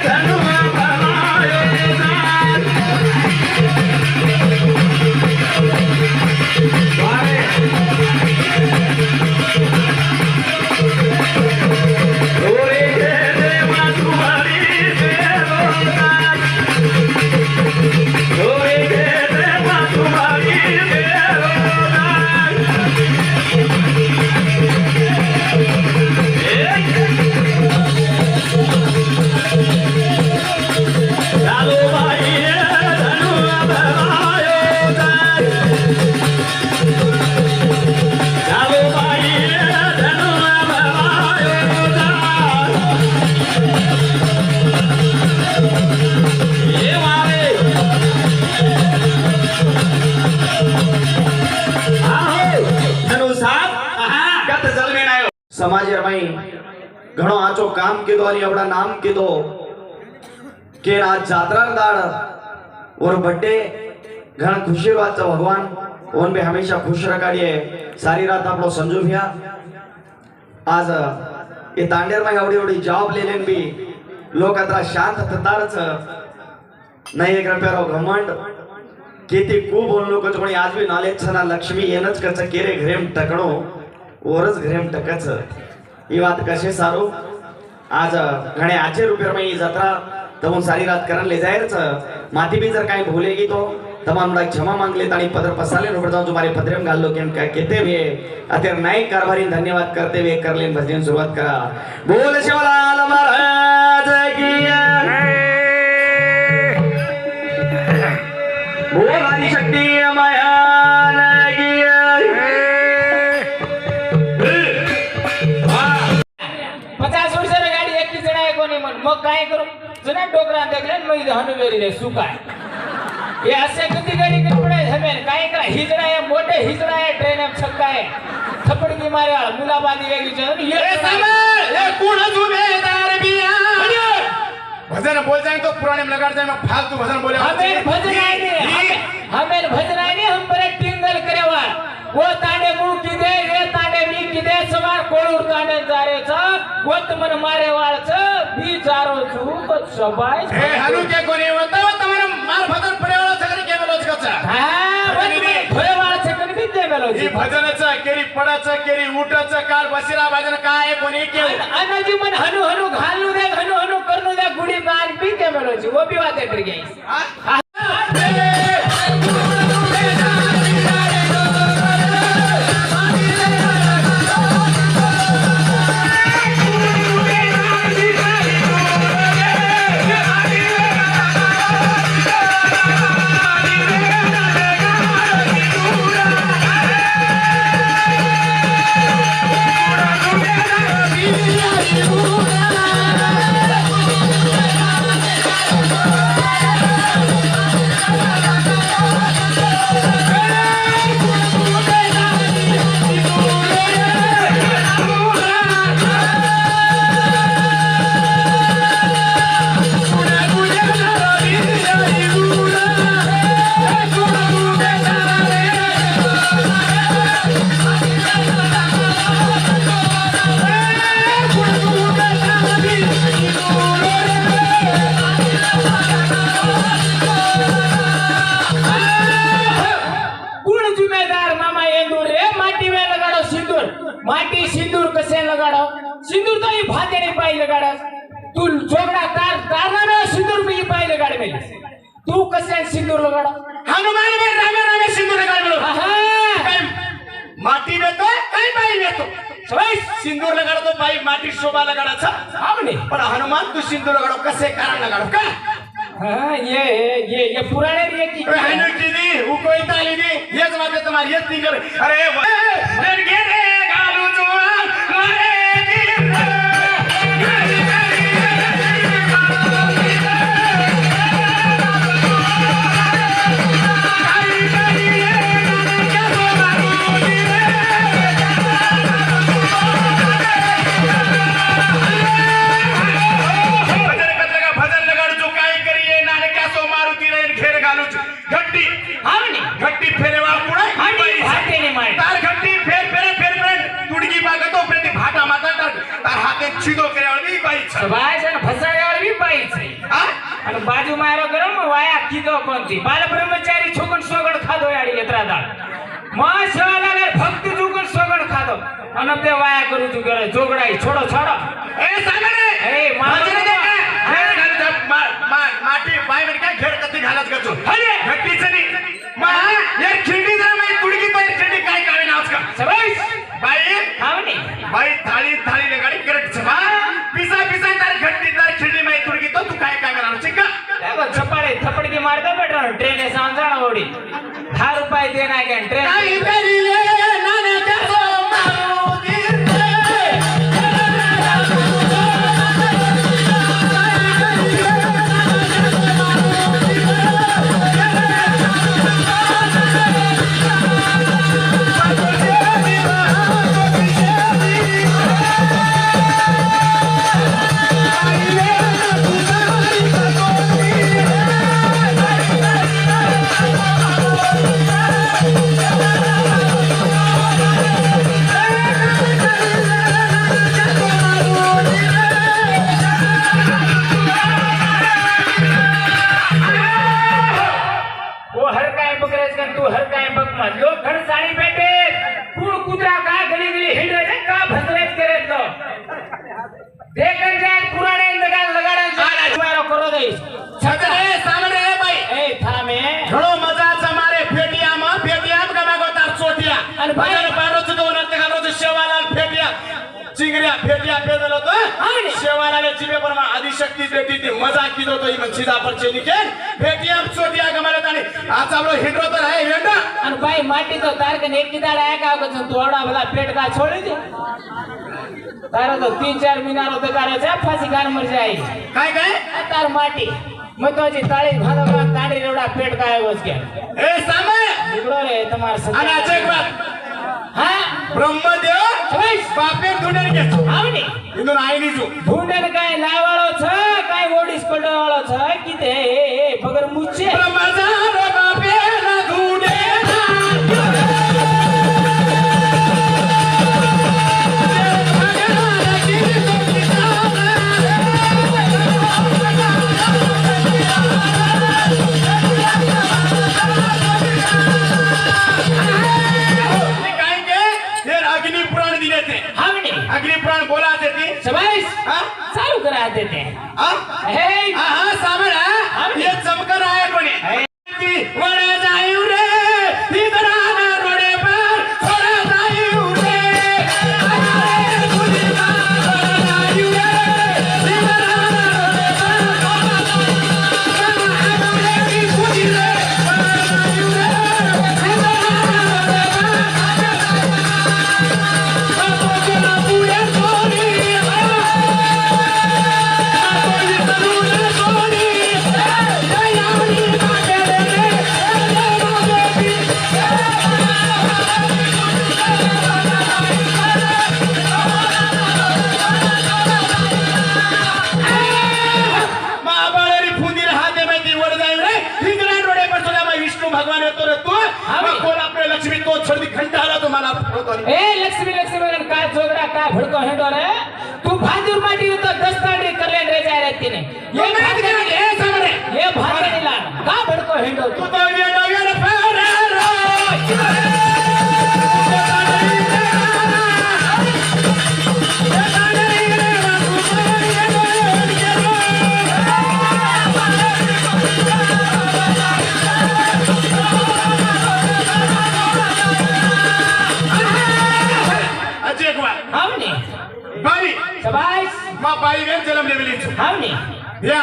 धनु बमायो जाय ओरे दे मातुमारी देवता ओरे दे मातुमारी समाज घणो आचो काम कीधो आणि एवढा नाम कीधो के आज जात्रा दाड़ और बर्थडे घण खुशी बात भगवान ओन भी हमेशा खुश रखाड़िए सारी रात आप लोग समझो भैया आज ये तांडेर में एवढी एवढी जॉब ले लेन भी लोग अतरा शांत ततारच नहीं एक रुपया घमंड किती खूप बोललो को कोणी आज भी नॉलेज छना लक्ष्मी येनच कच केरे घरेम टकणो ओरच घरेम टकच ही बात कसे सारो आज घणे आचे रुपये में ही जत्रा तब सारी रात करन ले जायरच माती भी जर काही भूलेगी तो तमाम लोग क्षमा मांग ले ताणी पदर पसाले नो पड़ता तुम्हारे पदरेम गाल लो केम क्या कहते हुए अतेर नए कारभारी धन्यवाद करते हुए कर लेन भजन शुरुआत करा बोल शिवलाल महाराज की बोल आदि शक्ति माया की 50 वर्षाला गाडी एकटी चढाय कोणी म्हण मग काय करू जुना डोकरा देखले मग हनुवेरी रे सुकाय ये असे किती गाडी कपडे हमेन काय करा हिजडा है मोठे हिजडा है ट्रेन में छक्का है थप्पड़ की मारे वाला मुलाबादी वेगळी चल ये सामने ये कौन जुबेदार बिया भजन बोल जाए तो पुराने में लगा जाए मैं फालतू भजन बोले हमें भजन आए नहीं हमें भजन आए नहीं हम पर टिंगल करेवा वो तांडे मुंह की दे ये तांडे मी की दे सवार कोळूर तांडे जारेच गोत मन मारे वाळच बी जारो छु तो सबाय ए हनु के कोणी होता तुम्हारा मार भजन पडेवाळा सगळे के बोलच कचा हां भरे वाळच कधी बी दे मेलो ही भजनाचं केरी पडाचं केरी उठाचं काल बसिरा भजन काय कोणी के अनजी मन हनु हनु घालू दे हनु हनु करनु दे गुडी बाल बी दे मेलो छि वो भी बात कर गई माटी सिंदूर कसे लगाड़ो सिंदूर तो ये भाते नहीं पाई लगाड़ा तू जोगड़ा तार तारना में सिंदूर में ये पाई लगाड़े में तू कसे सिंदूर लगाड़ो हनुमान में रामे सिंदूर लगाड़ लो हां माटी में तो कई पाई में तो सबाई सिंदूर लगाड़ो तो भाई माटी शोभा लगाड़ा छ हमने पर हनुमान तू सिंदूर लगाड़ो कसे कारण लगाड़ो का हाँ, ये पुराने रे की ए हाइनो कीदी उ कोई ताली दी हेच वाटे तुम्हारी हेच तिंगर अरे देन गेरे गालू जुआ मारे भजन लगाड़ जो काय करिए नाने क्या सो मारुती रे घेर गालू घट्टी हमने घट्टी फेरेवा पुढे भाटे ने मारे तार घट्टी फेर तुडगी बागतो प्रति भाटा माता तार हाते छिदो करेवाळी बाई छ सबाज आणि फसाड्यावर बी पाहिजे हा आणि बाजू मारो गरम वाया किदो कोणती बाल ब्रह्मचारी छोकन सोगड खादो याडी येत्रा दाळ मा शिवाला भक्त जुगन सोगड खादो आणि ते वाया करू तू करे जोगडाई छोडो छोडो ए सागरे ए माझे मारो माटी बाय मध्ये काय घेर कती घालत गचो अरे घट्टीच नाही मा यार खिंडी जरा मै तुडगी बाई खिंडी काय कावे नाच का सबाज बाई हमने बाई थाळी लगाडी करट छबा पिसा तार घट्टी तार खिंडी मै तुडगी तो तू काय काय करणार चिका देखो छपाड़े थपड़की मारता बैठा ट्रेन समझाना ओडी 10 रुपए देना है ट्रेन काय करिए नाने त्यासो मारुती वो हर काय पकड़ेस कर तू हर काय पक मत लोग घर साड़ी बैठे कूड़ कुतरा का गली गली हिंड रहे का भसरेस करे तो देखन जाए पुराने लगाड़े तुम्हारा करो दे छगरे सामने बाई ए थामे घणो मजाचा मारे फेटियाम गमागो तार सोटिया आणि बाई- बाजार पारोच तो नंतर घालो शेवालाल फेटिया चिंगऱ्या फेटिया पेदलो तो आणि शेवालाले चिबे परमा आदिशक्ती देती ती मजा किदो तो इमन चिदा पर चेनी के फेटियाम सोटिया गमाले तानी आज आपलो हिंडो तर आहे हेंडा आणि बाई माटी तो तार के एक किदाड़ आया का तू ओड़ा भला पेट का छोड़ दे तारा तो 3-4 मीनार होते करे छे फांसी गान मर जाए काय तार माटी मैं तो जी ताળી ભાદો તાડી રેવડા પેટ કાય વસ ગયા ए सामे નીકળો રે તમાર आणि आज एक बात હા ब्रह्मदेव ચોઈસ बापे धुंडेर के આવની इंदून आईनी जो ઢૂંઢન કાય લાવાળો છે કાય ઓડીસ પડવાળો છે કીધે પગર મુચ્છે ब्रह्मजार बापे ना धुंडे अग्नि पुराण दिले थे આવની अग्नि पुराण बोला थे સબાઈસ हाँ ચાલુ કરા દેતે हाँ હે हाँ सामने ये चमकर आया कोणी वड़ा जायू रे इधर आना रोडे पर थोड़ा जायू रे भगवान येतो रे तू कोण आपले लक्ष्मी तो छडी घंटा आला तुम्हाला ए लक्ष्मी लक्ष्मी काय जोगडा काय भडको हेंडो रे तू भाजूर माटी तो दस्तांडी करले रे जाय रे तिने ये भात ए सामने ये भात ला का भडको हेंडो तू तो ये डोगर फेरे रो हमने बाई सबाइस मा बाई गे जन्म लेवली हमने या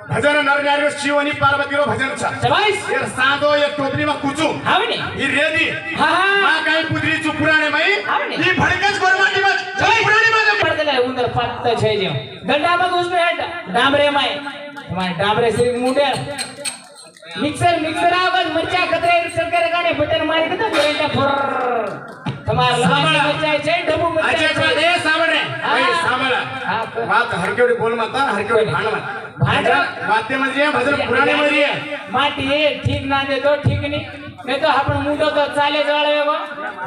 भजन नरनारी शिव आणि पार्वतीरो भजन छ शाबाश यार सादो एक टोपलीमा कुचू हावने ही रेदी हा हा मा काय पुत्री चु पुराणे मै हावने ही भडकच गोरमाटी मा पुराणे मा પડદલે ઉંદર પાત છે જે ગંડામાં ઘુસને હેડ ડામરે માય તમારે ડામરે શ્રી મુંડે મિક્સર આવત મરચા કતરે સરકાર ગાને બટન મારી કતો જોઈતા ફર તમાર લવાઈ મરચા છે ડબુ આજે મરચા એ સાંભળ રે એ સાંભળ હા વાત હરકેવડી બોલ માતા હરકેવડી ભાણમાં ભાંડવા વાતે માં જે ભજન પુરાણે મરી માટી એ ઠીક ના દે તો ઠીક ની नहीं तो अपन मुंडो तो चाले जाळेगो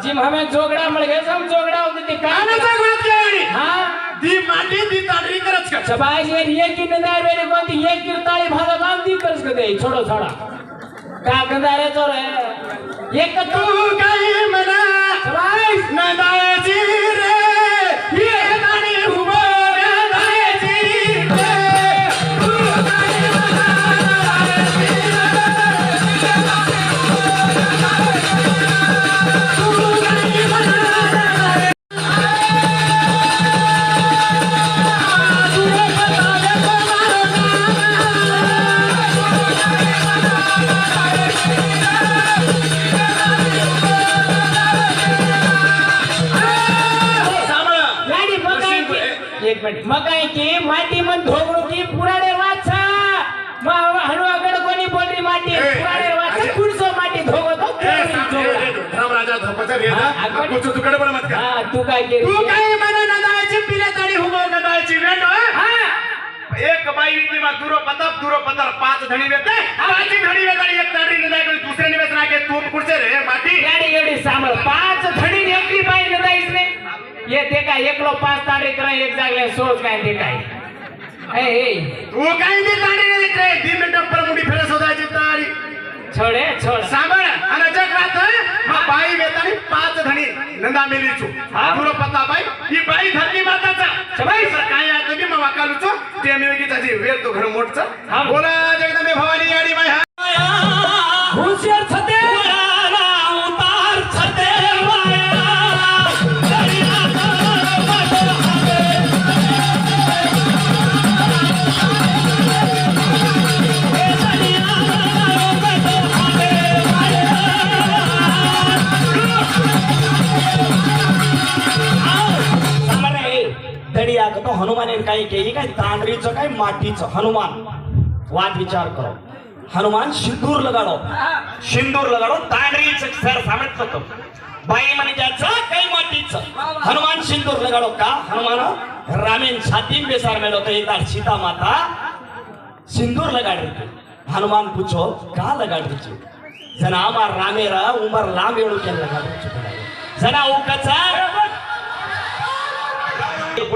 जिम हमें जोगड़ा मळ गए हम जोगड़ा होती ती आने का तक बात केली हां दी माटी दी ताडरी करच का शबाश ये की नदार वेरी कोणती एक की ताळी भागा काम दी करस का दे छोडो छोडा का गंदारे तो रे एक तू काय मना शबाश नदायची रे ये नानी हुबो नदायची रे तू काय मना नदायची गाडी मकाई की एक मिनिट मकाई की माटी मन धोगडू की पुराणे वाचा हनुवागड कोणी बोलरी माटी पुराणे वाचा कुणसो माटी धोगो तो राम राजा धोपचा रेदा कुछ तुकडे पण मत का हां तू काय केली तू काय मना नदायची पिले ताडी हुबो नदायची वेंड हां एक बाई विद्नी मा दूरो पतर पाच धणी वेते पाच धणी वेताडी एक ताडी नदाय कोणी दुसरे निवेस राखे तू कुडसे रे माटी गाडी एवढी सांभाळ पाच धडी एकली बाई नदाईस ने ये ते काय एकलो पाच तारीख रे एक जागले सोच काय ते काय ए तू काय दी ताडी रे रे 2 मिनिट पर मुडी फेरस होताची ताडी छोडे छोड सांभाळ आणि जग रात मा बाई वेताडी पाच धणी नंदा मेलीचू दूरो पता बाई ही बाई धरती माताचा शबाई काय आहे तुम्ही मा वाकालूचो ते मेगीचा जी वेळ तो घर मोठचा हा. बोला जगदंबे भवानी याडी माय हुशार छते उतार छते धडी तो हनुमाने काही केली काय तांडरीचं काय मातीचं हनुमान वाद विचार करो हनुमान सिंदूर लगाडो तांडरीचं सर सांगत होतो बाई म्हणे ज्याचं काही मातीचं हनुमान सिंदूर लगाडो का हनुमान रामेन छाती बेसार मेलो तो एक सीता माता सिंदूर लगाड़ रही थी हनुमान पूछो का लगाड़ रही थी जना अमर रामेरा उमर लांब एवढू के लगाड़ रही थी जना उकचा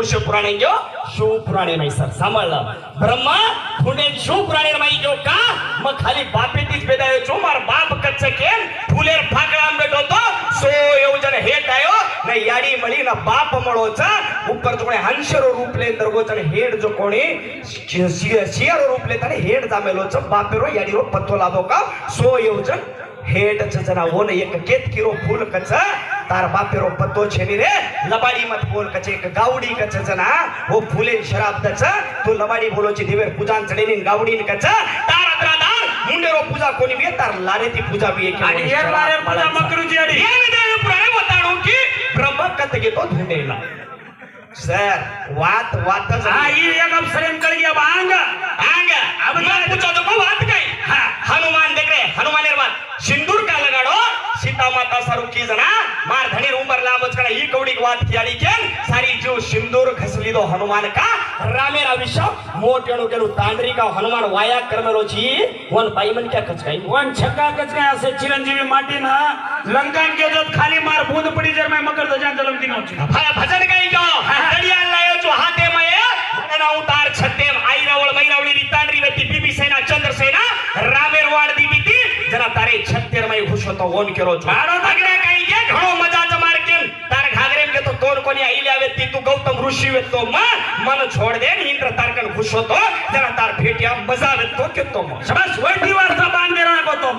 शिवपुराणे गयो शिवपुराणे नाही सर सांभाळलं ब्रह्मा पुणे शिवपुराणे माई गयो का मग खाली बापेतीच बेदायो छो मार बाप कच्च केन फुलेर फाकड़ा बेटो तो सो योजन हेट आयो न याडी मळी न बाप मळोचा ऊपर जो हंशरो रूप ले दरगोचन हेड जो कोणी सियारो रूप ले तने हेड जामेलोच बापेरो याडीरो पत्तो लादो का सो योजन हेड जना ओन एक केत किरो फूल कच तार बापेरो पत्तो छेनी रे लबाडी मत बोल कचे एक गावडी कच जना वो फूले शराब दच तू लबाडी बोलोची दिवेर पूजान चढेनी गावडी कच तार अद्रादार मुंडेरो पूजा कोणी बी तार लारेती पूजा बी एक आणि एक लारे पूजा मकरूची अडी ये देव पुराणे बताडू की ब्रह्म कत घेतो धुंडेला सर वात आई एक अवसरेन कळ गया बांग अब मैं पूछो तो बात काय हनुमान देख रहे हनुमानेर बात सिंदूर का लगाडो सीता माता सारू की जना मार धनी उमर लांबच कड़ा ई कवडी वात कियाडी केन सारी जो सिंदूर घसली दो हनुमान का रामेर आविष्य मोटेणो केलू तांडरी का हनुमान वाया करमेलो छी वन बाई मन क्या कचकाई वन छक्का कचकाई असे चिरंजीवी माटी ना लंकान के जब खाली मार बूंद पड़ी जर मैं मकर दजा जलम दिनो छी भजन गाई गयो दड़िया लायो जो हाथे में ना उतार छत्ते आई रावळ मई रावळी रितांडरी वेती बीबी सेना चंद्र सेना रामेर वाड दीबीती जना तारे छत्तेर मई खुश होतो ओन केरो झाडो दगडे काही के घणो मजा जमार केन तार घागरेम के तो तोन कोणी आईल्या वेती तू गौतम ऋषी वेतो मन छोड़ दे इंद्र तारकन खुश होतो जना तार भेटिया मजा वेतो केतो शाबाश वैठी वारसा बांध दे रहा को तो